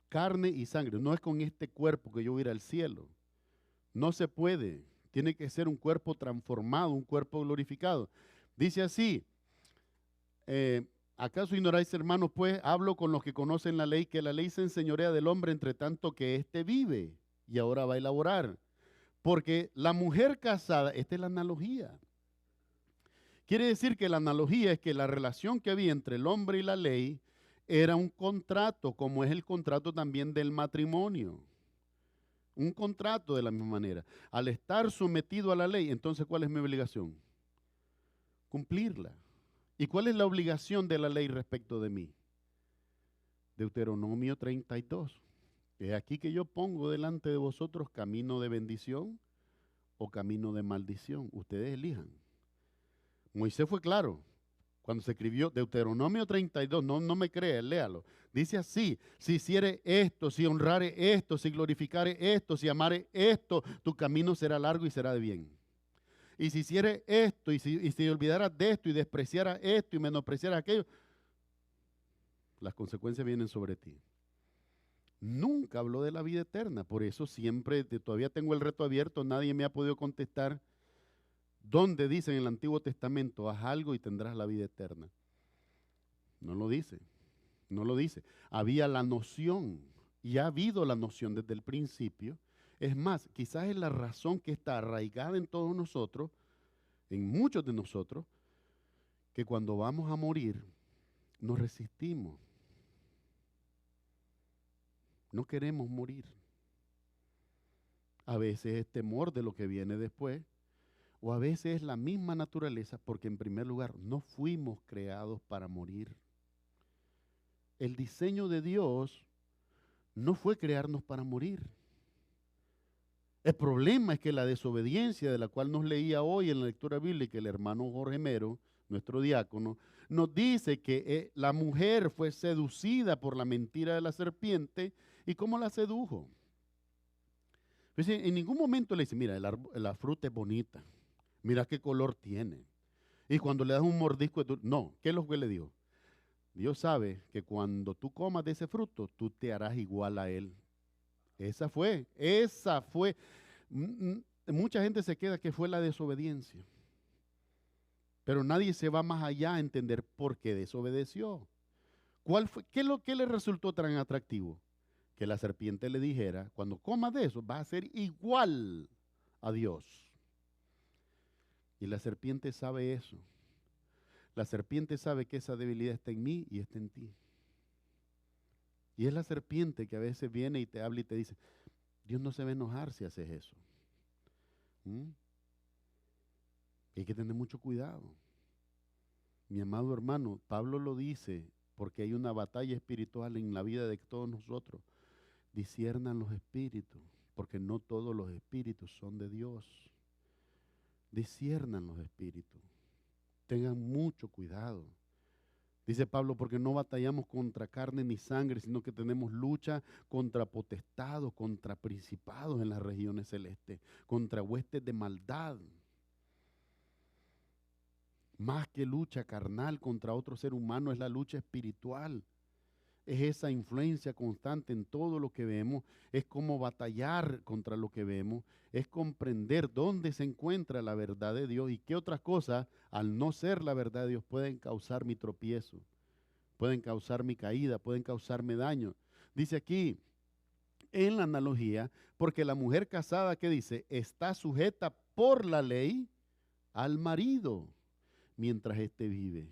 Carne y sangre. No es con este cuerpo que yo voy a ir al cielo. No se puede. Tiene que ser un cuerpo transformado, un cuerpo glorificado. Dice así, ¿acaso ignoráis, hermanos, pues? Hablo con los que conocen la ley, que la ley se enseñorea del hombre entre tanto que éste vive y ahora va a elaborar. Porque la mujer casada, esta es la analogía. Quiere decir que la analogía es que la relación que había entre el hombre y la ley era un contrato, como es el contrato también del matrimonio. Un contrato de la misma manera. Al estar sometido a la ley, entonces, ¿cuál es mi obligación? Cumplirla. ¿Y cuál es la obligación de la ley respecto de mí? Deuteronomio 32. Es aquí que yo pongo delante de vosotros camino de bendición o camino de maldición. Ustedes elijan. Moisés fue claro. Cuando se escribió Deuteronomio 32, no me creas, léalo. Dice así, si hiciere esto, si honrare esto, si glorificare esto, si amare esto, tu camino será largo y será de bien. y si hicieras esto, y si olvidaras de esto, y despreciaras esto, y menospreciaras aquello, las consecuencias vienen sobre ti. Nunca habló de la vida eterna, por eso siempre, todavía tengo el reto abierto, nadie me ha podido contestar dónde dice en el Antiguo Testamento, haz algo y tendrás la vida eterna. No lo dice, no lo dice. Había la noción, y ha habido la noción desde el principio. Es más, quizás es la razón que está arraigada en todos nosotros, en muchos de nosotros, que cuando vamos a morir, nos resistimos. No queremos morir. A veces es temor de lo que viene después, o a veces es la misma naturaleza, porque en primer lugar no fuimos creados para morir. El diseño de Dios no fue crearnos para morir. El problema es que la desobediencia de la cual nos leía hoy en la lectura bíblica el hermano Jorge Mero, nuestro diácono, nos dice que la mujer fue seducida por la mentira de la serpiente. ¿Y cómo la sedujo? Pues en ningún momento le dice, mira, la fruta es bonita, mira qué color tiene. Y cuando le das un mordisco, no, ¿qué es lo que le dio? Dios sabe que cuando tú comas de ese fruto, tú te harás igual a él. Esa fue. Mucha gente se queda que fue la desobediencia. Pero nadie se va más allá a entender por qué desobedeció. ¿Qué le resultó tan atractivo? Que la serpiente le dijera, cuando comas de eso, vas a ser igual a Dios. Y la serpiente sabe eso. La serpiente sabe que esa debilidad está en mí y está en ti. Y es la serpiente que a veces viene y te habla y te dice, Dios no se va a enojar si haces eso. Hay que tener mucho cuidado. Mi amado hermano, Pablo lo dice porque hay una batalla espiritual en la vida de todos nosotros. Disciernan los espíritus, porque no todos los espíritus son de Dios. Disciernan los espíritus. Tengan mucho cuidado. Dice Pablo, porque no batallamos contra carne ni sangre, sino que tenemos lucha contra potestados, contra principados en las regiones celestes, contra huestes de maldad. Más que lucha carnal contra otro ser humano, es la lucha espiritual. Es esa influencia constante en todo lo que vemos, es como batallar contra lo que vemos, es comprender dónde se encuentra la verdad de Dios y qué otras cosas, al no ser la verdad de Dios, pueden causar mi tropiezo, pueden causar mi caída, pueden causarme daño. Dice aquí, en la analogía, porque la mujer casada, ¿qué dice? Está sujeta por la ley al marido, mientras éste vive.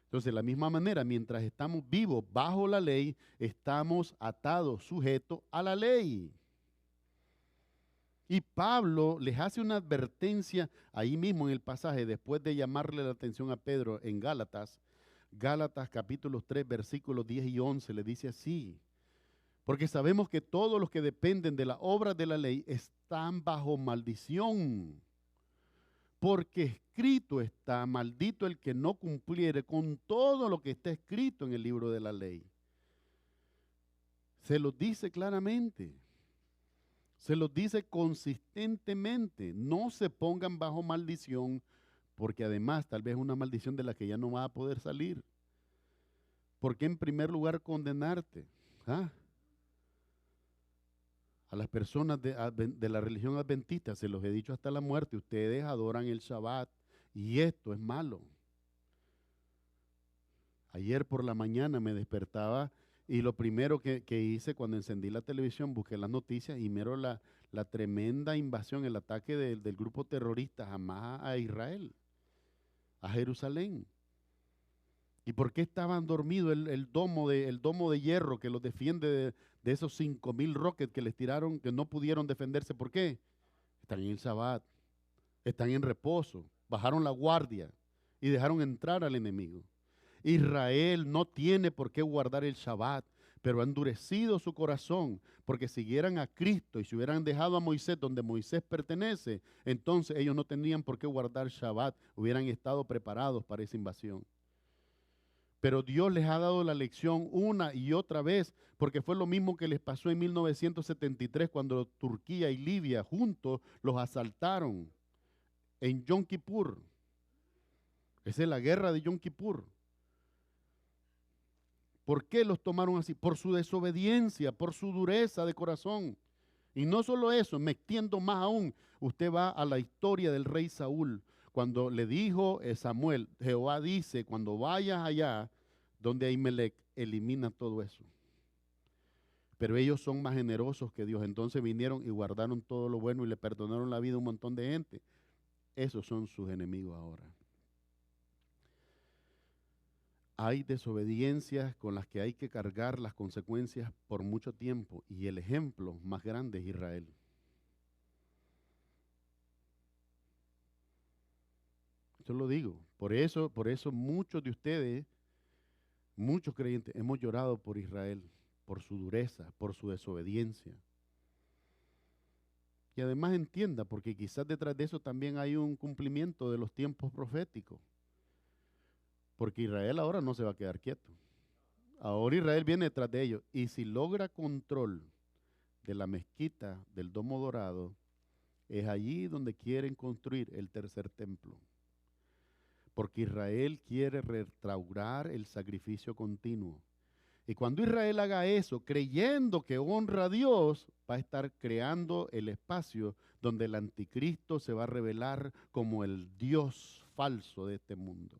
Entonces, de la misma manera, mientras estamos vivos bajo la ley, estamos atados, sujetos a la ley. Y Pablo les hace una advertencia ahí mismo en el pasaje, después de llamarle la atención a Pedro en Gálatas capítulo 3, versículos 10 y 11, le dice así, porque sabemos que todos los que dependen de la obra de la ley están bajo maldición. Porque escrito está, maldito el que no cumpliere con todo lo que está escrito en el libro de la ley. Se lo dice claramente, se lo dice consistentemente. No se pongan bajo maldición, porque además tal vez una maldición de la que ya no va a poder salir. ¿Por qué en primer lugar condenarte? A las personas de la religión adventista, se los he dicho hasta la muerte, ustedes adoran el Shabbat y esto es malo. Ayer por la mañana me despertaba y lo primero que hice cuando encendí la televisión, busqué las noticias y miro la tremenda invasión, el ataque del grupo terrorista Hamás a Israel, a Jerusalén. ¿Y por qué estaban dormidos el domo de hierro que los defiende de esos 5,000 rockets que les tiraron, que no pudieron defenderse? ¿Por qué? Están en el Shabbat, están en reposo, bajaron la guardia y dejaron entrar al enemigo. Israel no tiene por qué guardar el Shabbat, pero ha endurecido su corazón, porque si siguieran a Cristo y si hubieran dejado a Moisés donde Moisés pertenece, entonces ellos no tendrían por qué guardar Shabbat, hubieran estado preparados para esa invasión. Pero Dios les ha dado la lección una y otra vez, porque fue lo mismo que les pasó en 1973 cuando Turquía y Libia juntos los asaltaron en Yom Kippur. Esa es la guerra de Yom Kippur. ¿Por qué los tomaron así? Por su desobediencia, por su dureza de corazón. Y no solo eso, me extiendo más aún. Usted va a la historia del rey Saúl. Cuando le dijo Samuel, Jehová dice, cuando vayas allá donde Ahimelech, elimina todo eso. Pero ellos son más generosos que Dios. Entonces vinieron y guardaron todo lo bueno y le perdonaron la vida a un montón de gente. Esos son sus enemigos ahora. Hay desobediencias con las que hay que cargar las consecuencias por mucho tiempo. Y el ejemplo más grande es Israel. Yo lo digo. Por eso muchos de ustedes, muchos creyentes, hemos llorado por Israel, por su dureza, por su desobediencia. Y además entienda, porque quizás detrás de eso también hay un cumplimiento de los tiempos proféticos. Porque Israel ahora no se va a quedar quieto. Ahora Israel viene detrás de ellos. Y si logra control de la mezquita del Domo Dorado, es allí donde quieren construir el tercer templo. Porque Israel quiere restaurar el sacrificio continuo. Y cuando Israel haga eso, creyendo que honra a Dios, va a estar creando el espacio donde el anticristo se va a revelar como el Dios falso de este mundo.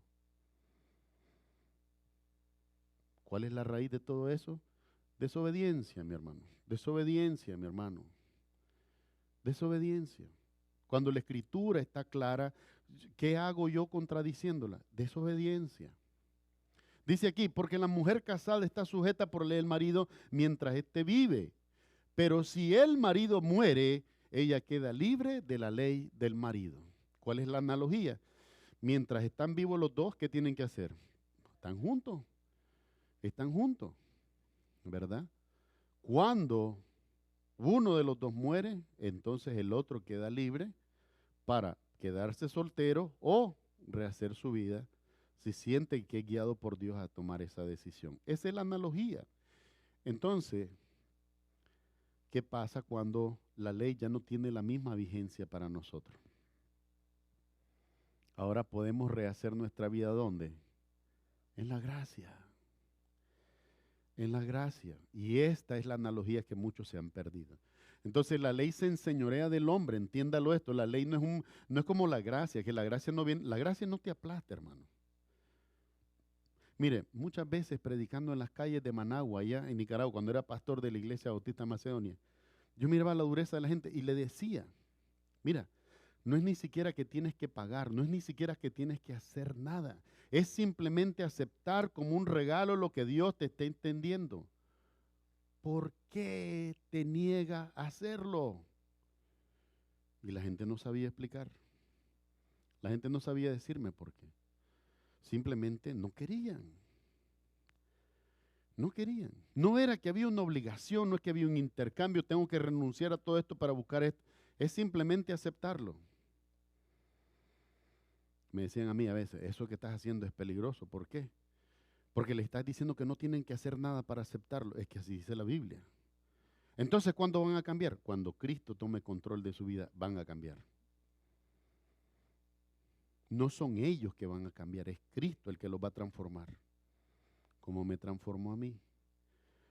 ¿Cuál es la raíz de todo eso? Desobediencia, mi hermano. Desobediencia, mi hermano. Desobediencia. Cuando la escritura está clara, ¿qué hago yo contradiciéndola? Desobediencia. Dice aquí, porque la mujer casada está sujeta por ley del marido mientras éste vive. Pero si el marido muere, ella queda libre de la ley del marido. ¿Cuál es la analogía? Mientras están vivos los dos, ¿qué tienen que hacer? Están juntos. Están juntos, ¿verdad? Cuando uno de los dos muere, entonces el otro queda libre para quedarse soltero o rehacer su vida si siente que es guiado por Dios a tomar esa decisión. Esa es la analogía. Entonces, ¿qué pasa cuando la ley ya no tiene la misma vigencia para nosotros? Ahora podemos rehacer nuestra vida ¿dónde? En la gracia. En la gracia. Y esta es la analogía que muchos se han perdido. Entonces la ley se enseñorea del hombre, entiéndalo esto, la ley no es como la gracia, que la gracia no te aplasta, hermano. Mire, muchas veces predicando en las calles de Managua, allá en Nicaragua, cuando era pastor de la Iglesia Bautista Macedonia, yo miraba la dureza de la gente y le decía, mira, no es ni siquiera que tienes que pagar, no es ni siquiera que tienes que hacer nada. Es simplemente aceptar como un regalo lo que Dios te está entendiendo. ¿Por qué te niega a hacerlo? Y la gente no sabía explicar. La gente no sabía decirme por qué. Simplemente no querían. No querían. No era que había una obligación, no es que había un intercambio, tengo que renunciar a todo esto para buscar esto. Es simplemente aceptarlo. Me decían a mí a veces, eso que estás haciendo es peligroso. ¿Por qué? Porque le estás diciendo que no tienen que hacer nada para aceptarlo. Es que así dice la Biblia. Entonces, ¿cuándo van a cambiar? Cuando Cristo tome control de su vida, van a cambiar. No son ellos que van a cambiar, es Cristo el que los va a transformar. Como me transformó a mí.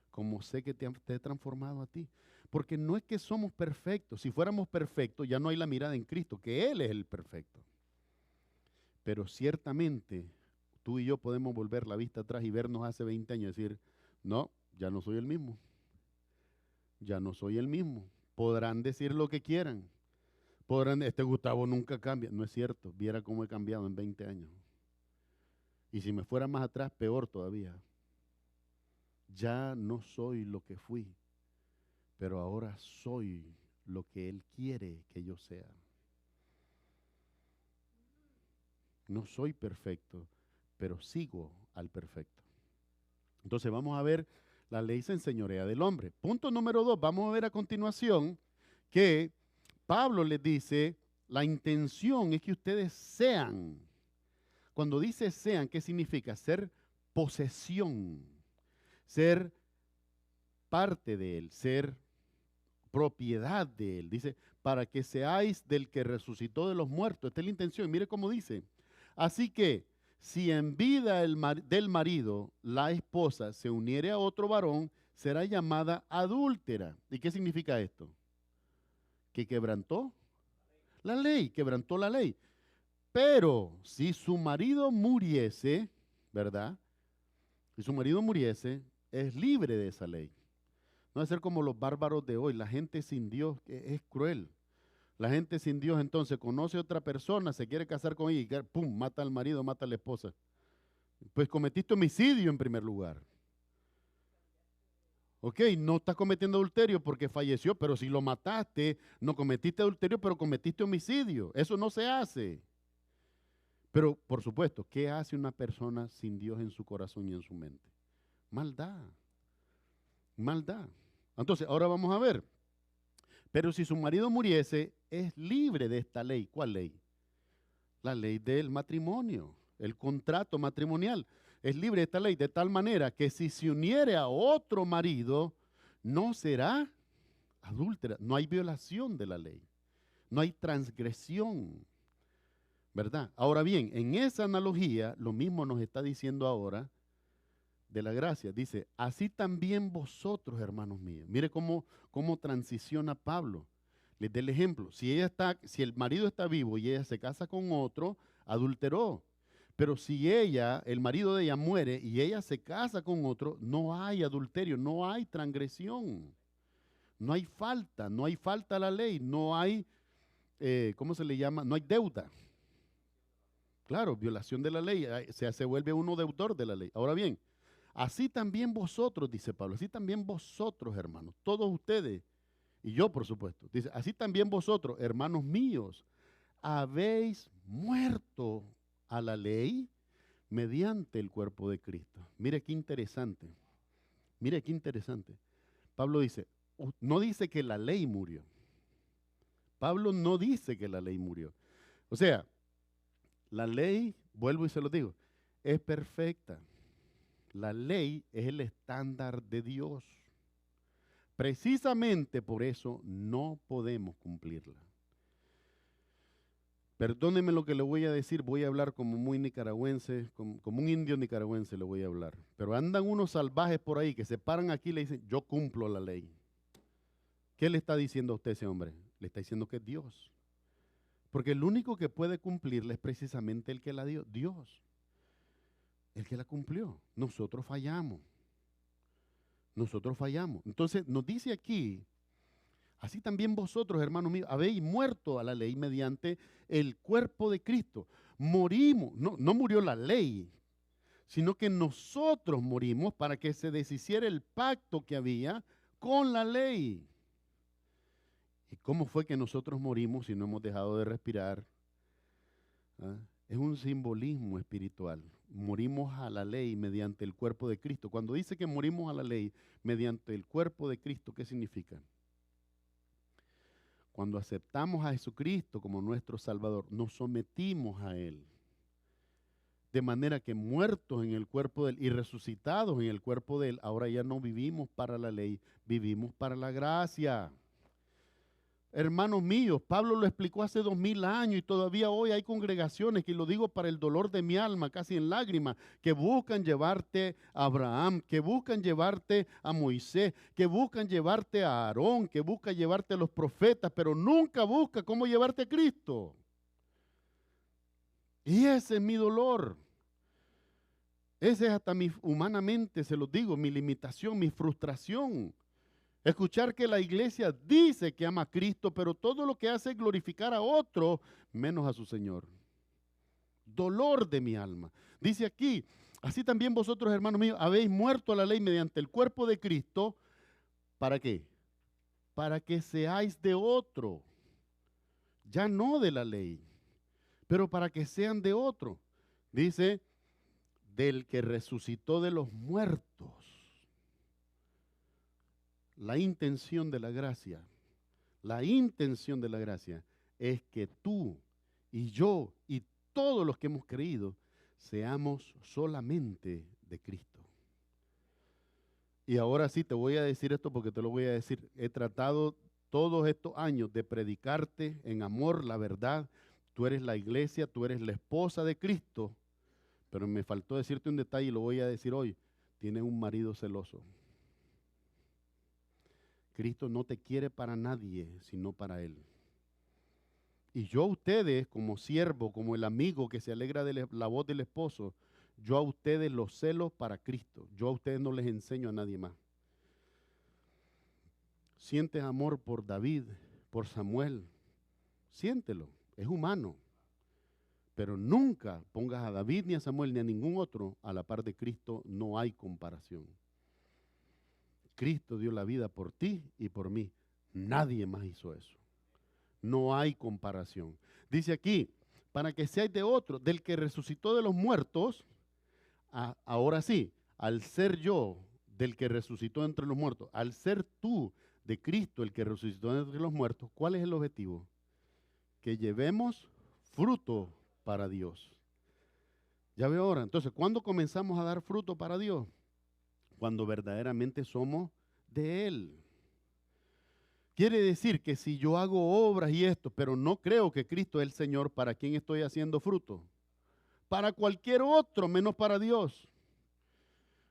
Como sé que te he transformado a ti. Porque no es que somos perfectos. Si fuéramos perfectos, ya no hay la mirada en Cristo, que Él es el perfecto. Pero ciertamente tú y yo podemos volver la vista atrás y vernos hace 20 años y decir, no, ya no soy el mismo. Ya no soy el mismo. Podrán decir lo que quieran. Podrán, este Gustavo nunca cambia. No es cierto, viera cómo he cambiado en 20 años. Y si me fuera más atrás, peor todavía. Ya no soy lo que fui, pero ahora soy lo que Él quiere que yo sea. No soy perfecto, pero sigo al perfecto. Entonces vamos a ver, la ley se enseñorea del hombre. Punto número 2, vamos a ver a continuación que Pablo les dice, la intención es que ustedes sean. Cuando dice sean, ¿qué significa? Ser posesión, ser parte de Él, ser propiedad de él. Dice, para que seáis del que resucitó de los muertos. Esta es la intención. Mire cómo dice. Así que si en vida del marido la esposa se uniere a otro varón, será llamada adúltera. ¿Y qué significa esto? Que quebrantó la ley, quebrantó la ley. Pero si su marido muriese, ¿verdad? Si su marido muriese, es libre de esa ley. No va a ser como los bárbaros de hoy, la gente sin Dios, que es cruel. La gente sin Dios entonces conoce a otra persona, se quiere casar con ella y ¡pum! Mata al marido, mata a la esposa. Pues cometiste homicidio en primer lugar. Ok, no estás cometiendo adulterio porque falleció, pero si lo mataste, no cometiste adulterio, pero cometiste homicidio. Eso no se hace. Pero, por supuesto, ¿qué hace una persona sin Dios en su corazón y en su mente? Maldad. Maldad. Entonces, ahora vamos a ver. Pero si su marido muriese, es libre de esta ley. ¿Cuál ley? La ley del matrimonio, el contrato matrimonial. Es libre de esta ley de tal manera que si se uniere a otro marido, no será adúltera. No hay violación de la ley. No hay transgresión. ¿Verdad? Ahora bien, en esa analogía, lo mismo nos está diciendo ahora de la gracia. Dice, así también vosotros, hermanos míos. Mire cómo transiciona Pablo. Les dé el ejemplo. Si el marido está vivo y ella se casa con otro, adulteró. Pero si el marido de ella muere y ella se casa con otro, no hay adulterio, no hay transgresión. No hay falta a la ley, no hay, ¿cómo se le llama? No hay deuda. Claro, violación de la ley, se vuelve uno deudor de la ley. Ahora bien, así también vosotros, dice Pablo, así también vosotros, hermanos, todos ustedes, y yo por supuesto, dice, así también vosotros, hermanos míos, habéis muerto a la ley mediante el cuerpo de Cristo. Mire qué interesante, mire qué interesante. Pablo dice, no dice que la ley murió. Pablo no dice que la ley murió. O sea, la ley, vuelvo y se lo digo, es perfecta. La ley es el estándar de Dios. Precisamente por eso no podemos cumplirla. Perdóneme lo que le voy a decir, voy a hablar como muy nicaragüense, como un indio nicaragüense le voy a hablar. Pero andan unos salvajes por ahí que se paran aquí y le dicen, yo cumplo la ley. ¿Qué le está diciendo a usted ese hombre? Le está diciendo que es Dios. Porque el único que puede cumplirla es precisamente el que la dio, Dios. El que la cumplió. Nosotros fallamos. Nosotros fallamos. Entonces nos dice aquí, así también vosotros, hermanos míos, habéis muerto a la ley mediante el cuerpo de Cristo. Morimos, no murió la ley, sino que nosotros morimos para que se deshiciera el pacto que había con la ley. ¿Y cómo fue que nosotros morimos si no hemos dejado de respirar? ¿Ah? Es un simbolismo espiritual. Morimos a la ley mediante el cuerpo de Cristo. Cuando dice que morimos a la ley mediante el cuerpo de Cristo, ¿qué significa? Cuando aceptamos a Jesucristo como nuestro Salvador, nos sometimos a Él. De manera que muertos en el cuerpo de Él y resucitados en el cuerpo de Él, ahora ya no vivimos para la ley, vivimos para la gracia. Hermanos míos, Pablo lo explicó hace 2000 años y todavía hoy hay congregaciones, que lo digo para el dolor de mi alma, casi en lágrimas, que buscan llevarte a Abraham, que buscan llevarte a Moisés, que buscan llevarte a Aarón, que buscan llevarte a los profetas, pero nunca busca cómo llevarte a Cristo. Y ese es mi dolor. Ese es hasta humanamente, se los digo, mi limitación, mi frustración. Escuchar que la iglesia dice que ama a Cristo, pero todo lo que hace es glorificar a otro, menos a su Señor. Dolor de mi alma. Dice aquí, así también vosotros, hermanos míos, habéis muerto a la ley mediante el cuerpo de Cristo. ¿Para qué? Para que seáis de otro. Ya no de la ley, pero para que sean de otro. Dice, del que resucitó de los muertos. La intención de la gracia es que tú y yo y todos los que hemos creído seamos solamente de Cristo. Y ahora sí te voy a decir esto porque te lo voy a decir. He tratado todos estos años de predicarte en amor la verdad. Tú eres la iglesia, tú eres la esposa de Cristo, pero me faltó decirte un detalle y lo voy a decir hoy. Tienes un marido celoso. Cristo no te quiere para nadie, sino para Él. Y yo a ustedes, como siervo, como el amigo que se alegra de la voz del esposo, yo a ustedes los celo para Cristo. Yo a ustedes no les enseño a nadie más. Sientes amor por David, por Samuel. Siéntelo, es humano. Pero nunca pongas a David ni a Samuel ni a ningún otro a la par de Cristo. No hay comparación. Cristo dio la vida por ti y por mí. Nadie más hizo eso. No hay comparación. Dice aquí, para que seáis de otro, del que resucitó de los muertos, ahora sí, al ser yo del que resucitó entre los muertos, al ser tú de Cristo el que resucitó entre los muertos, ¿cuál es el objetivo? Que llevemos fruto para Dios. Ya veo ahora, entonces, ¿cuándo comenzamos a dar fruto para Dios? Cuando verdaderamente somos de Él. Quiere decir que si yo hago obras y esto, pero no creo que Cristo es el Señor, ¿para quién estoy haciendo fruto? Para cualquier otro, menos para Dios.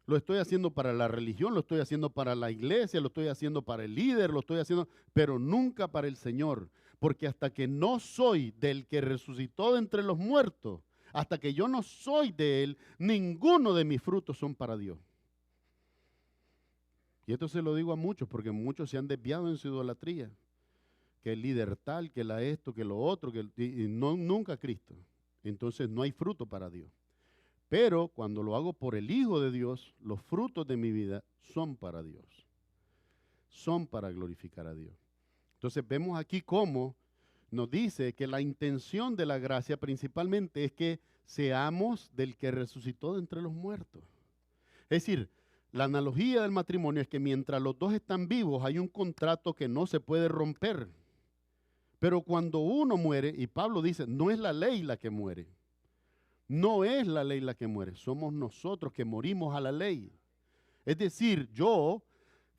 Lo estoy haciendo para la religión, lo estoy haciendo para la iglesia, lo estoy haciendo para el líder, lo estoy haciendo, pero nunca para el Señor. Porque hasta que no soy del que resucitó de entre los muertos, hasta que yo no soy de Él, ninguno de mis frutos son para Dios. Y esto se lo digo a muchos, porque muchos se han desviado en su idolatría. Que el líder tal, que la esto, que lo otro, y no, nunca Cristo. Entonces no hay fruto para Dios. Pero cuando lo hago por el Hijo de Dios, los frutos de mi vida son para Dios. Son para glorificar a Dios. Entonces vemos aquí cómo nos dice que la intención de la gracia principalmente es que seamos del que resucitó de entre los muertos. Es decir, la analogía del matrimonio es que mientras los dos están vivos hay un contrato que no se puede romper. Pero cuando uno muere, y Pablo dice, no es la ley la que muere. No es la ley la que muere, somos nosotros que morimos a la ley. Es decir, yo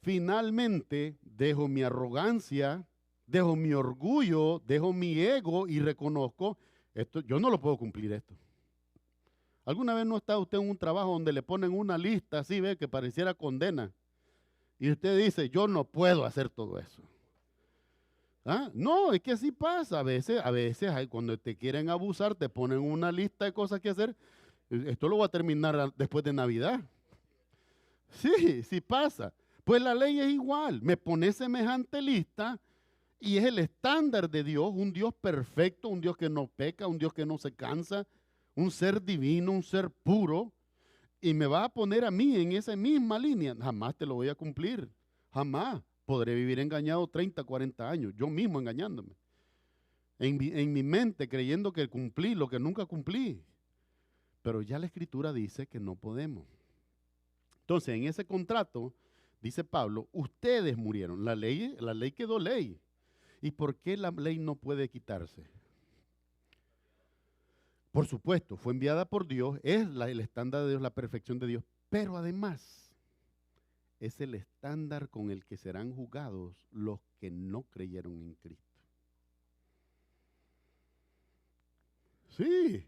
finalmente dejo mi arrogancia, dejo mi orgullo, dejo mi ego y reconozco, esto, yo no lo puedo cumplir esto. ¿Alguna vez no está usted en un trabajo donde le ponen una lista así, ve, que pareciera condena? Y usted dice, yo no puedo hacer todo eso. ¿Ah? No, es que así pasa. A veces cuando te quieren abusar, te ponen una lista de cosas que hacer. Esto lo voy a terminar después de Navidad. Sí pasa. Pues la ley es igual. Me pone semejante lista y es el estándar de Dios, un Dios perfecto, un Dios que no peca, un Dios que no se cansa, un ser divino, un ser puro, y me va a poner a mí en esa misma línea. Jamás te lo voy a cumplir, jamás. Podré vivir engañado 30, 40 años, yo mismo engañándome. En mi mente creyendo que cumplí lo que nunca cumplí. Pero ya la Escritura dice que no podemos. Entonces, en ese contrato, dice Pablo, ustedes murieron. La ley quedó ley. ¿Y por qué la ley no puede quitarse? Por supuesto, fue enviada por Dios, es el estándar de Dios, la perfección de Dios, pero además es el estándar con el que serán juzgados los que no creyeron en Cristo. Sí,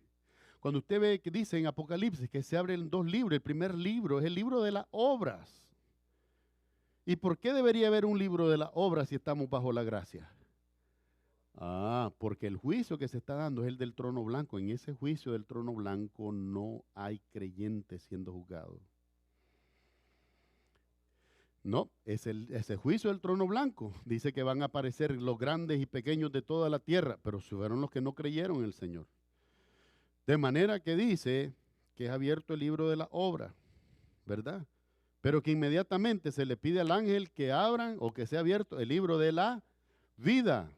cuando usted ve que dice en Apocalipsis que se abren dos libros, el primer libro es el libro de las obras. ¿Y por qué debería haber un libro de las obras si estamos bajo la gracia? Porque el juicio que se está dando es el del trono blanco. En ese juicio del trono blanco no hay creyentes siendo juzgados. No, ese juicio del trono blanco dice que van a aparecer los grandes y pequeños de toda la tierra, pero fueron los que no creyeron en el Señor. De manera que dice que es abierto el libro de la obra, ¿verdad? Pero que inmediatamente se le pide al ángel que abran o que sea abierto el libro de la vida.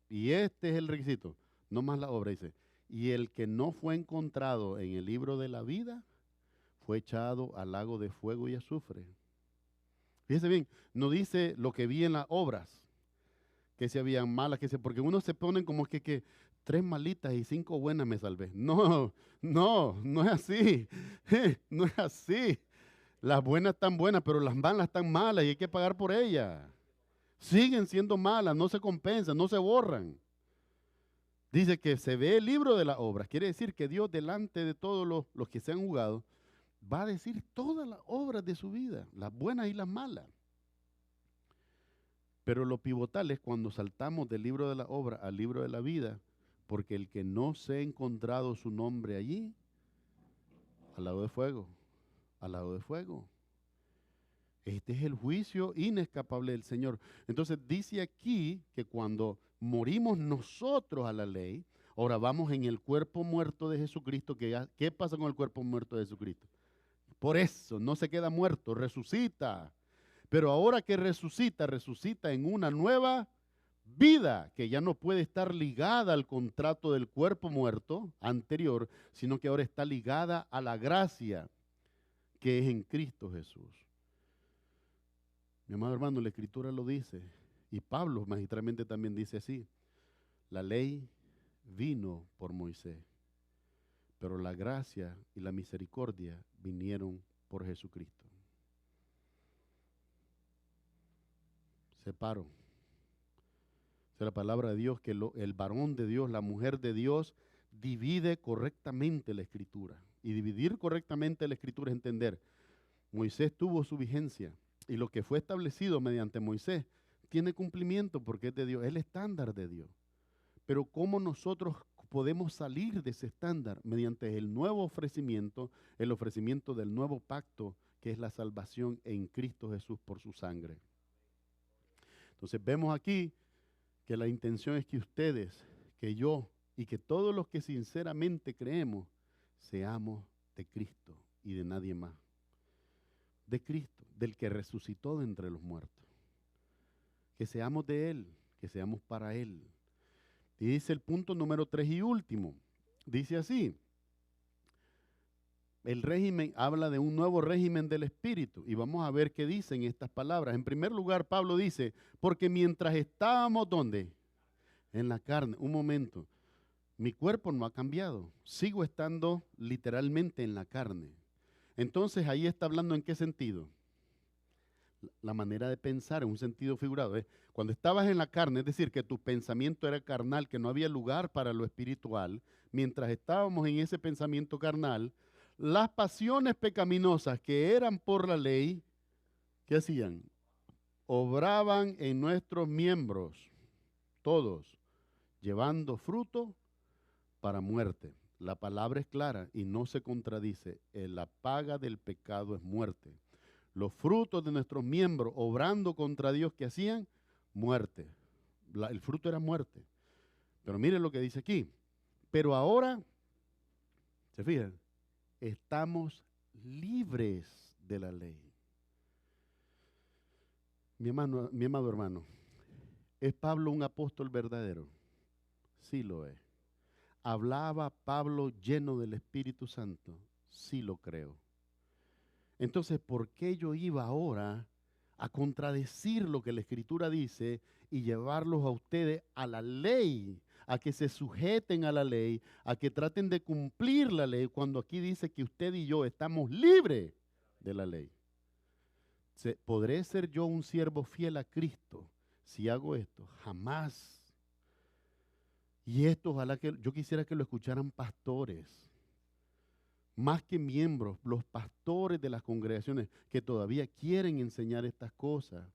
Y este es el requisito, no más la obra, dice. Y el que no fue encontrado en el libro de la vida fue echado al lago de fuego y azufre. Fíjese bien, no dice lo que vi en las obras, que se habían malas, porque uno se ponen como que 3 malitas y 5 buenas me salvé. No es así, no es así. Las buenas están buenas, pero las malas están malas y hay que pagar por ellas. Siguen siendo malas, no se compensan, no se borran. Dice que se ve el libro de las obras. Quiere decir que Dios, delante de todos los que se han jugado, va a decir todas las obras de su vida, las buenas y las malas. Pero lo pivotal es cuando saltamos del libro de la obra al libro de la vida, porque el que no se ha encontrado su nombre allí, al lado de fuego, al lado de fuego. Este es el juicio inescapable del Señor. Entonces dice aquí que cuando morimos nosotros a la ley, ahora vamos en el cuerpo muerto de Jesucristo. ¿Qué pasa con el cuerpo muerto de Jesucristo? Por eso no se queda muerto, resucita. Pero ahora que resucita, resucita en una nueva vida que ya no puede estar ligada al contrato del cuerpo muerto anterior, sino que ahora está ligada a la gracia que es en Cristo Jesús. Mi amado hermano, la Escritura lo dice, y Pablo magistralmente también dice así: la ley vino por Moisés, pero la gracia y la misericordia vinieron por Jesucristo. Separo. Esa es la palabra de Dios, que el varón de Dios, la mujer de Dios, divide correctamente la Escritura. Y dividir correctamente la Escritura es entender: Moisés tuvo su vigencia, y lo que fue establecido mediante Moisés tiene cumplimiento porque es de Dios, es el estándar de Dios. Pero ¿cómo nosotros podemos salir de ese estándar? Mediante el nuevo ofrecimiento, el ofrecimiento del nuevo pacto, que es la salvación en Cristo Jesús por su sangre. Entonces vemos aquí que la intención es que ustedes, que yo y que todos los que sinceramente creemos, seamos de Cristo y de nadie más. De Cristo, del que resucitó de entre los muertos. Que seamos de Él, que seamos para Él. Y dice el punto número 3 y último. Dice así: el régimen habla de un nuevo régimen del Espíritu. Y vamos a ver qué dicen estas palabras. En primer lugar, Pablo dice: porque mientras estábamos, ¿dónde? En la carne. Un momento. Mi cuerpo no ha cambiado. Sigo estando literalmente en la carne. Entonces ahí está hablando en qué sentido. La manera de pensar en un sentido figurado. Cuando estabas en la carne, es decir, que tu pensamiento era carnal, que no había lugar para lo espiritual. Mientras estábamos en ese pensamiento carnal, las pasiones pecaminosas que eran por la ley, ¿qué hacían? Obraban en nuestros miembros, todos, llevando fruto para muerte. La palabra es clara y no se contradice. La paga del pecado es muerte. Los frutos de nuestros miembros obrando contra Dios, ¿qué hacían? Muerte. El fruto era muerte. Pero miren lo que dice aquí. Pero ahora, ¿se fijan? Estamos libres de la ley. Mi amado hermano, ¿es Pablo un apóstol verdadero? Sí lo es. ¿Hablaba Pablo lleno del Espíritu Santo? Sí lo creo. Entonces, ¿por qué yo iba ahora a contradecir lo que la Escritura dice y llevarlos a ustedes a la ley, a que se sujeten a la ley, a que traten de cumplir la ley, cuando aquí dice que usted y yo estamos libres de la ley? ¿Podré ser yo un siervo fiel a Cristo si hago esto? Jamás. Y esto ojalá que yo quisiera que lo escucharan pastores, más que miembros, los pastores de las congregaciones que todavía quieren enseñar estas cosas,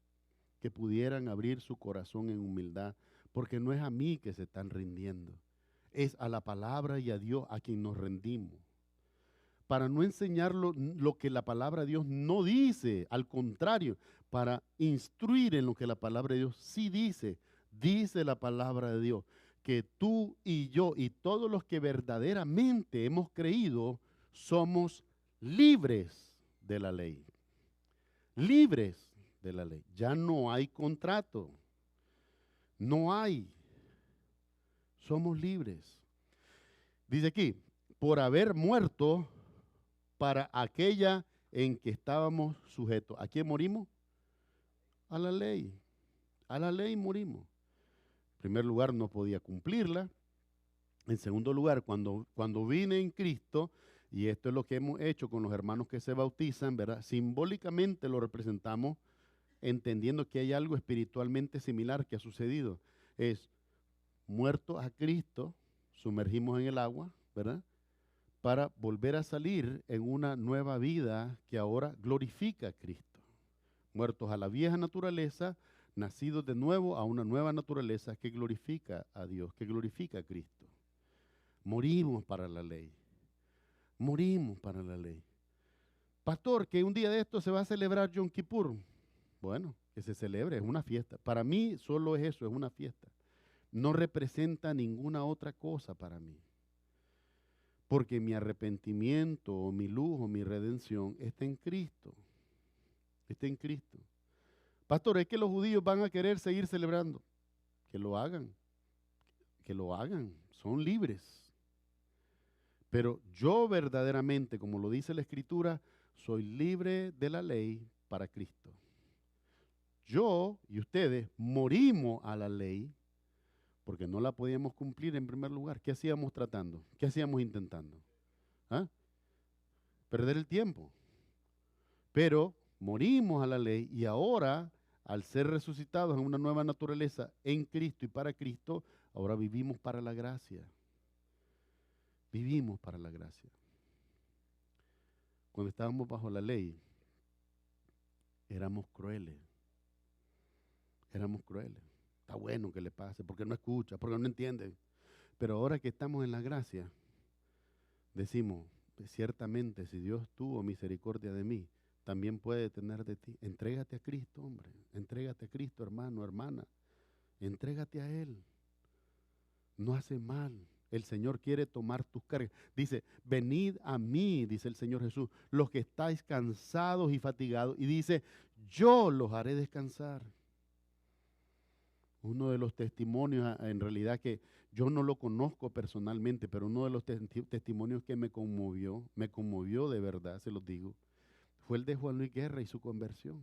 que pudieran abrir su corazón en humildad, porque no es a mí que se están rindiendo, es a la palabra y a Dios a quien nos rendimos. Para no enseñar lo que la palabra de Dios no dice, al contrario, para instruir en lo que la palabra de Dios sí dice. Dice la palabra de Dios que tú y yo y todos los que verdaderamente hemos creído somos libres de la ley. Libres de la ley. Ya no hay contrato. No hay. Somos libres. Dice aquí, por haber muerto para aquella en que estábamos sujetos. ¿A quién morimos? A la ley. A la ley morimos. En primer lugar, no podía cumplirla. En segundo lugar, cuando vine en Cristo, y esto es lo que hemos hecho con los hermanos que se bautizan, ¿verdad? Simbólicamente lo representamos entendiendo que hay algo espiritualmente similar que ha sucedido. Es muertos a Cristo, sumergimos en el agua, ¿verdad? Para volver a salir en una nueva vida que ahora glorifica a Cristo. Muertos a la vieja naturaleza, nacidos de nuevo a una nueva naturaleza que glorifica a Dios, que glorifica a Cristo. Morimos para la ley. Morimos para la ley. Pastor, que un día de esto se va a celebrar Yom Kippur. Bueno, que se celebre, es una fiesta. Para mí solo es eso, es una fiesta. No representa ninguna otra cosa para mí. Porque mi arrepentimiento, o mi luz, o mi redención está en Cristo. Está en Cristo. Pastor, es que los judíos van a querer seguir celebrando. Que lo hagan. Que lo hagan. Son libres. Pero yo verdaderamente, como lo dice la Escritura, soy libre de la ley para Cristo. Yo y ustedes morimos a la ley porque no la podíamos cumplir en primer lugar. ¿Qué hacíamos tratando? ¿Qué hacíamos intentando? ¿Ah? Perder el tiempo. Pero morimos a la ley y ahora, al ser resucitados en una nueva naturaleza en Cristo y para Cristo, ahora vivimos para la gracia. Vivimos para la gracia. Cuando estábamos bajo la ley, éramos crueles. Éramos crueles. Está bueno que le pase, porque no escucha, porque no entiende. Pero ahora que estamos en la gracia, decimos, ciertamente si Dios tuvo misericordia de mí, también puede tener de ti. Entrégate a Cristo, hombre. Entrégate a Cristo, hermano, hermana. Entrégate a Él. No hace mal. El Señor quiere tomar tus cargas. Dice, venid a mí, dice el Señor Jesús, los que estáis cansados y fatigados. Y dice, yo los haré descansar. Uno de los testimonios, en realidad que yo no lo conozco personalmente, pero uno de los testimonios que me conmovió de verdad, se los digo, fue el de Juan Luis Guerra y su conversión.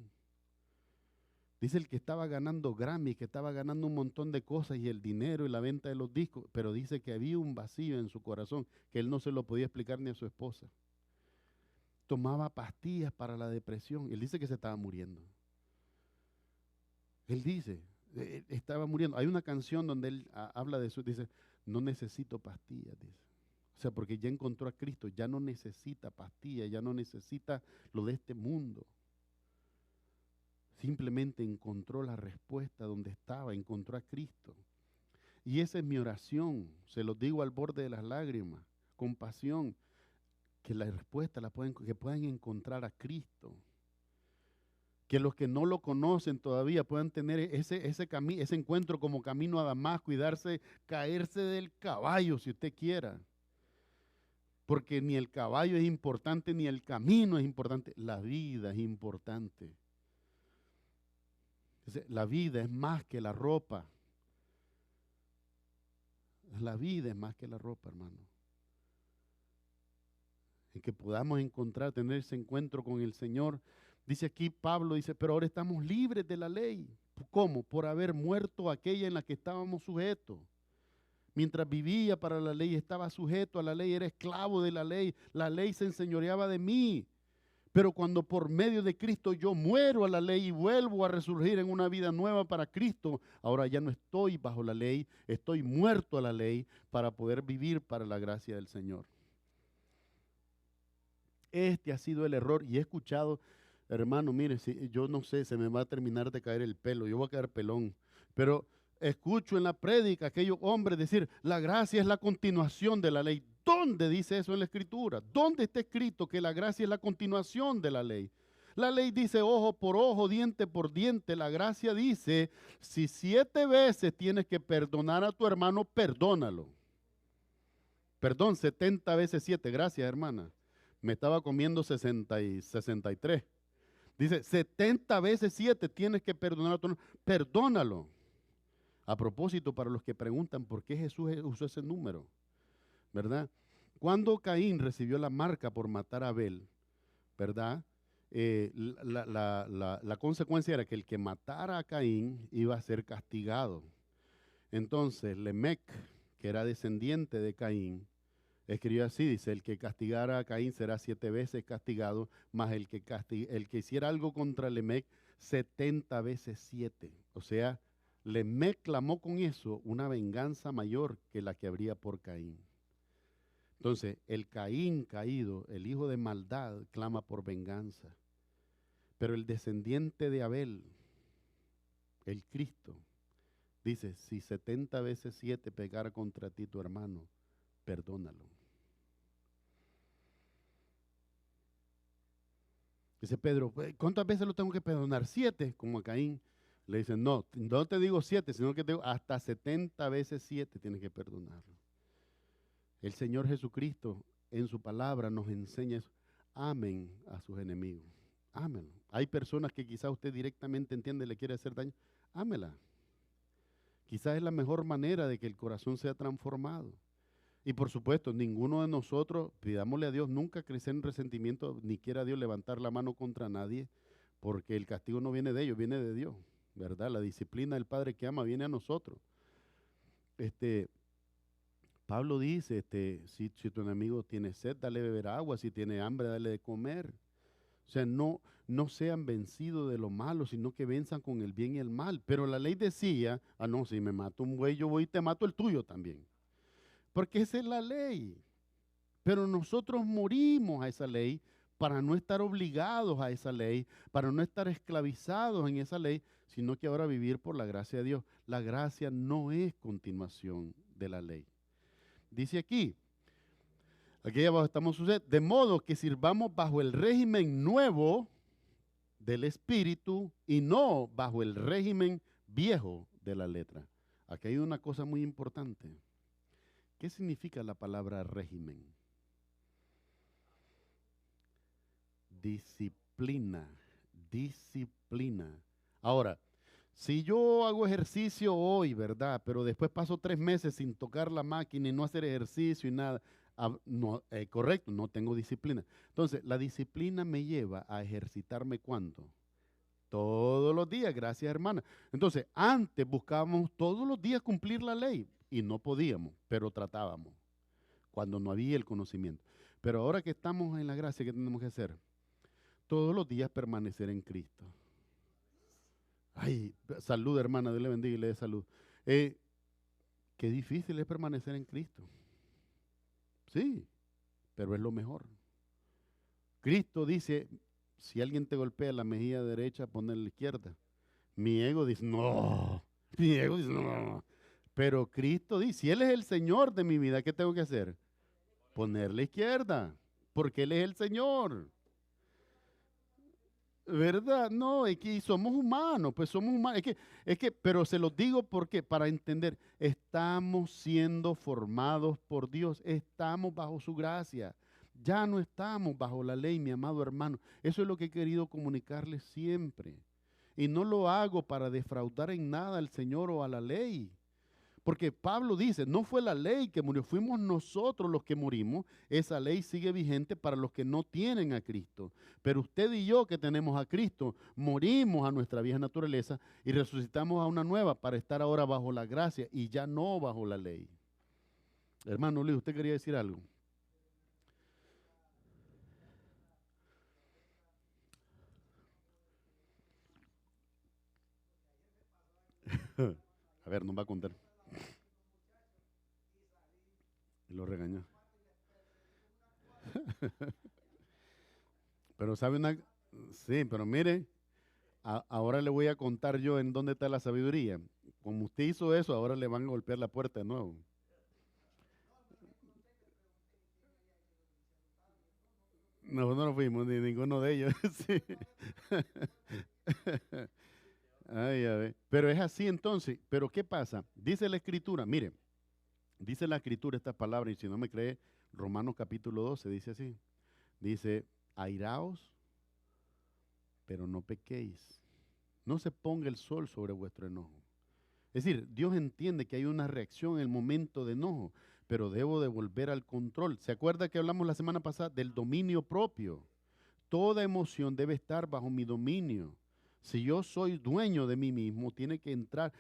Dice el que estaba ganando Grammy, que estaba ganando un montón de cosas y el dinero y la venta de los discos, pero dice que había un vacío en su corazón que él no se lo podía explicar ni a su esposa. Tomaba pastillas para la depresión. Él dice que se estaba muriendo. Él dice, estaba muriendo. Hay una canción donde él habla de eso, dice, no necesito pastillas, dice. O sea, porque ya encontró a Cristo, ya no necesita pastillas, ya no necesita lo de este mundo. Simplemente encontró la respuesta donde estaba, encontró a Cristo. Y esa es mi oración, se los digo al borde de las lágrimas, con pasión, que la respuesta que puedan encontrar a Cristo. Que los que no lo conocen todavía puedan tener ese encuentro como camino a Damasco y caerse del caballo si usted quiera. Porque ni el caballo es importante, ni el camino es importante, la vida es importante. La vida es más que la ropa. La vida es más que la ropa, hermano. En que podamos tener ese encuentro con el Señor. Dice aquí Pablo, dice, pero ahora estamos libres de la ley. ¿Cómo? Por haber muerto aquella en la que estábamos sujetos. Mientras vivía para la ley, estaba sujeto a la ley, era esclavo de la ley se enseñoreaba de mí. Pero cuando por medio de Cristo yo muero a la ley y vuelvo a resurgir en una vida nueva para Cristo, ahora ya no estoy bajo la ley, estoy muerto a la ley para poder vivir para la gracia del Señor. Este ha sido el error y he escuchado, hermano, mire, yo no sé, se me va a terminar de caer el pelo, yo voy a quedar pelón, pero escucho en la prédica aquellos hombres decir, la gracia es la continuación de la ley. ¿Dónde dice eso en la Escritura? ¿Dónde está escrito que la gracia es la continuación de la ley? La ley dice ojo por ojo, diente por diente. La gracia dice, si 7 veces tienes que perdonar a tu hermano, perdónalo. Perdón, 70 veces 7. Gracias, hermana. Me estaba comiendo 63. Dice, 70 veces 7 tienes que perdonar a tu hermano. Perdónalo. A propósito, para los que preguntan por qué Jesús usó ese número, ¿verdad? Cuando Caín recibió la marca por matar a Abel, ¿verdad? La consecuencia era que el que matara a Caín iba a ser castigado. Entonces, Lemec, que era descendiente de Caín, escribió así, dice, el que castigara a Caín será 7 veces castigado, más el que hiciera algo contra Lemec 70 veces 7. O sea, me clamó con eso una venganza mayor que la que habría por Caín. Entonces, el Caín caído, el hijo de maldad, clama por venganza. Pero el descendiente de Abel, el Cristo, dice, si 70 veces 7 pegara contra ti tu hermano, perdónalo. Dice Pedro, ¿cuántas veces lo tengo que perdonar? 7, como a Caín. Le dicen, no, no te digo 7, sino que te digo hasta 70 veces 7 tienes que perdonarlo. El Señor Jesucristo en su palabra nos enseña eso. Amen a sus enemigos. Ámenlo. Hay personas que quizás usted directamente entiende le quiere hacer daño. Ámela. Quizás es la mejor manera de que el corazón sea transformado. Y por supuesto, ninguno de nosotros, pidámosle a Dios nunca crecer en resentimiento, ni quiera Dios levantar la mano contra nadie, porque el castigo no viene de ellos, viene de Dios, ¿verdad? La disciplina del Padre que ama viene a nosotros. Pablo dice, si tu enemigo tiene sed, dale beber agua, si tiene hambre, dale de comer. O sea, no sean vencidos de lo malo, sino que venzan con el bien y el mal. Pero la ley decía, no, si me mato un buey, yo voy y te mato el tuyo también. Porque esa es la ley. Pero nosotros morimos a esa ley para no estar obligados a esa ley, para no estar esclavizados en esa ley, sino que ahora vivir por la gracia de Dios. La gracia no es continuación de la ley. Dice aquí abajo estamos sucediendo, de modo que sirvamos bajo el régimen nuevo del Espíritu y no bajo el régimen viejo de la letra. Aquí hay una cosa muy importante. ¿Qué significa la palabra régimen? Disciplina, disciplina. Ahora, si yo hago ejercicio hoy, ¿verdad? Pero después paso 3 meses sin tocar la máquina y no hacer ejercicio y nada, correcto, no tengo disciplina. Entonces, la disciplina me lleva a ejercitarme ¿cuánto? Todos los días, gracias hermana. Entonces, antes buscábamos todos los días cumplir la ley y no podíamos, pero tratábamos, cuando no había el conocimiento. Pero ahora que estamos en la gracia, ¿qué tenemos que hacer? Todos los días permanecer en Cristo. Ay, salud hermana, Dios le bendiga y le dé salud. Qué difícil es permanecer en Cristo. Sí, pero es lo mejor. Cristo dice, si alguien te golpea la mejilla derecha, ponle la izquierda. Mi ego dice, no. Mi ego dice, no. Pero Cristo dice, si Él es el Señor de mi vida, ¿qué tengo que hacer? Ponerle izquierda, porque Él es el Señor. ¿Verdad? No, es que somos humanos, pues somos humanos. Pero se los digo porque para entender, estamos siendo formados por Dios, estamos bajo su gracia. Ya no estamos bajo la ley, mi amado hermano. Eso es lo que he querido comunicarles siempre. Y no lo hago para defraudar en nada al Señor o a la ley. Porque Pablo dice, no fue la ley que murió, fuimos nosotros los que morimos. Esa ley sigue vigente para los que no tienen a Cristo. Pero usted y yo que tenemos a Cristo, morimos a nuestra vieja naturaleza y resucitamos a una nueva para estar ahora bajo la gracia y ya no bajo la ley. Hermano Luis, ¿usted quería decir algo? A ver, nos va a contar. Y lo regañó. Pero sabe una, sí, pero mire, ahora le voy a contar yo en dónde está la sabiduría. Como usted hizo eso, ahora le van a golpear la puerta de nuevo. No, no fuimos, ni ninguno de ellos. Sí. Ay, a ver. Pero es así entonces. Pero ¿qué pasa? Dice la Escritura, mire, dice la Escritura estas palabras, y si no me cree, Romanos capítulo 12 dice así. Dice, airaos, pero no pequéis. No se ponga el sol sobre vuestro enojo. Es decir, Dios entiende que hay una reacción en el momento de enojo, pero debo de volver al control. ¿Se acuerda que hablamos la semana pasada del dominio propio? Toda emoción debe estar bajo mi dominio. Si yo soy dueño de mí mismo, tiene que entrar.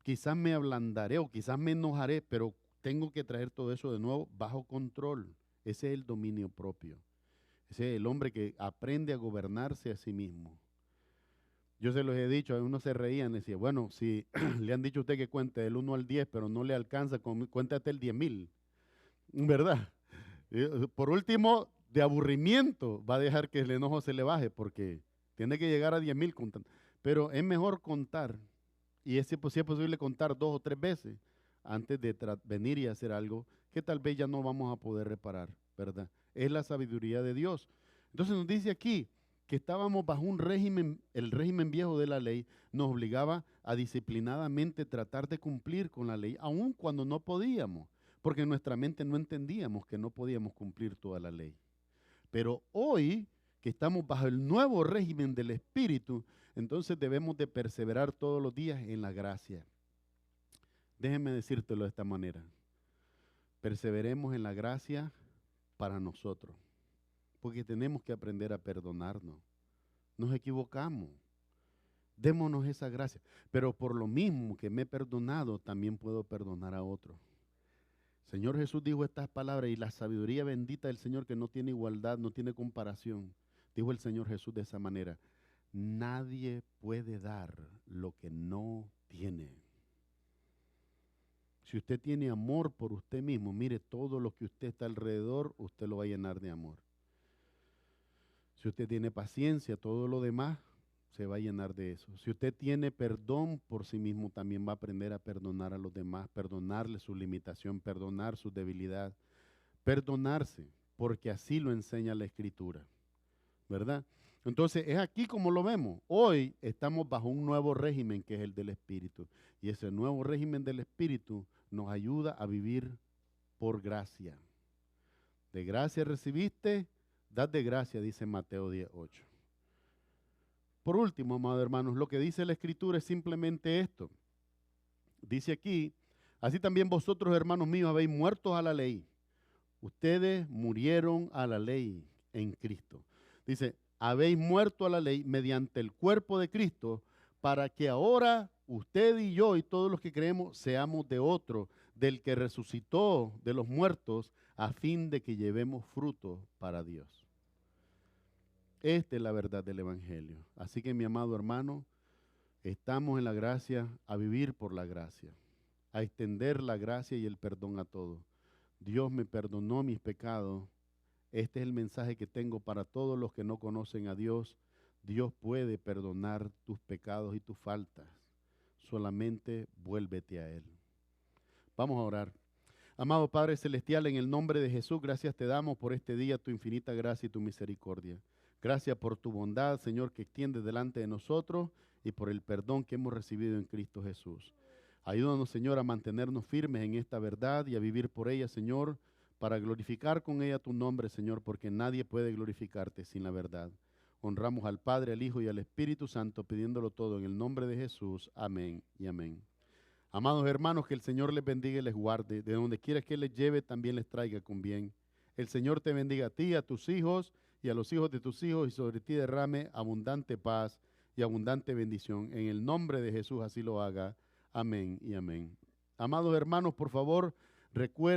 Quizás me ablandaré o quizás me enojaré, pero tengo que traer todo eso de nuevo bajo control. Ese es el dominio propio. Ese es el hombre que aprende a gobernarse a sí mismo. Yo se los he dicho, algunos se reían, decía, bueno, si le han dicho a usted que cuente del 1 al 10, pero no le alcanza, cuéntate el 10,000, ¿verdad? Por último, de aburrimiento, va a dejar que el enojo se le baje, porque tiene que llegar a 10,000 contando. Pero es mejor contar, y si es posible contar 2 o 3 veces, antes de venir y hacer algo que tal vez ya no vamos a poder reparar, ¿verdad? Es la sabiduría de Dios. Entonces nos dice aquí que estábamos bajo un régimen, el régimen viejo de la ley nos obligaba a disciplinadamente tratar de cumplir con la ley, aun cuando no podíamos, porque en nuestra mente no entendíamos que no podíamos cumplir toda la ley. Pero hoy, que estamos bajo el nuevo régimen del Espíritu, entonces debemos de perseverar todos los días en la gracia. Déjenme decírtelo de esta manera. Perseveremos en la gracia para nosotros, porque tenemos que aprender a perdonarnos. Nos equivocamos. Démonos esa gracia. Pero por lo mismo que me he perdonado, también puedo perdonar a otros. Señor Jesús dijo estas palabras, y la sabiduría bendita del Señor, que no tiene igualdad, no tiene comparación. Dijo el Señor Jesús de esa manera: nadie puede dar lo que no tiene. Si usted tiene amor por usted mismo, mire, todo lo que usted está alrededor, usted lo va a llenar de amor. Si usted tiene paciencia, todo lo demás se va a llenar de eso. Si usted tiene perdón por sí mismo, también va a aprender a perdonar a los demás, perdonarle su limitación, perdonar su debilidad, perdonarse, porque así lo enseña la Escritura, ¿verdad? Entonces es aquí como lo vemos. Hoy estamos bajo un nuevo régimen, que es el del Espíritu. Y ese nuevo régimen del Espíritu nos ayuda a vivir por gracia. De gracia recibiste, dad de gracia, dice Mateo 10:8. Por último, amados hermanos, lo que dice la Escritura es simplemente esto. Dice aquí: así también vosotros, hermanos míos, habéis muerto a la ley. Ustedes murieron a la ley en Cristo. Dice: habéis muerto a la ley mediante el cuerpo de Cristo, para que ahora usted y yo y todos los que creemos seamos de otro, del que resucitó de los muertos, a fin de que llevemos fruto para Dios. Esta es la verdad del Evangelio. Así que, mi amado hermano, estamos en la gracia, a vivir por la gracia, a extender la gracia y el perdón a todos. Dios me perdonó mis pecados. Este es el mensaje que tengo para todos los que no conocen a Dios. Dios puede perdonar tus pecados y tus faltas. Solamente vuélvete a Él. Vamos a orar. Amado Padre Celestial, en el nombre de Jesús, gracias te damos por este día, tu infinita gracia y tu misericordia. Gracias por tu bondad, Señor, que extiendes delante de nosotros, y por el perdón que hemos recibido en Cristo Jesús. Ayúdanos, Señor, a mantenernos firmes en esta verdad y a vivir por ella, Señor, para glorificar con ella tu nombre, Señor, porque nadie puede glorificarte sin la verdad. Honramos al Padre, al Hijo y al Espíritu Santo, pidiéndolo todo en el nombre de Jesús. Amén y amén. Amados hermanos, que el Señor les bendiga y les guarde. De donde quiera que les lleve, también les traiga con bien. El Señor te bendiga a ti, a tus hijos y a los hijos de tus hijos, y sobre ti derrame abundante paz y abundante bendición. En el nombre de Jesús así lo haga. Amén y amén. Amados hermanos, por favor, recuerden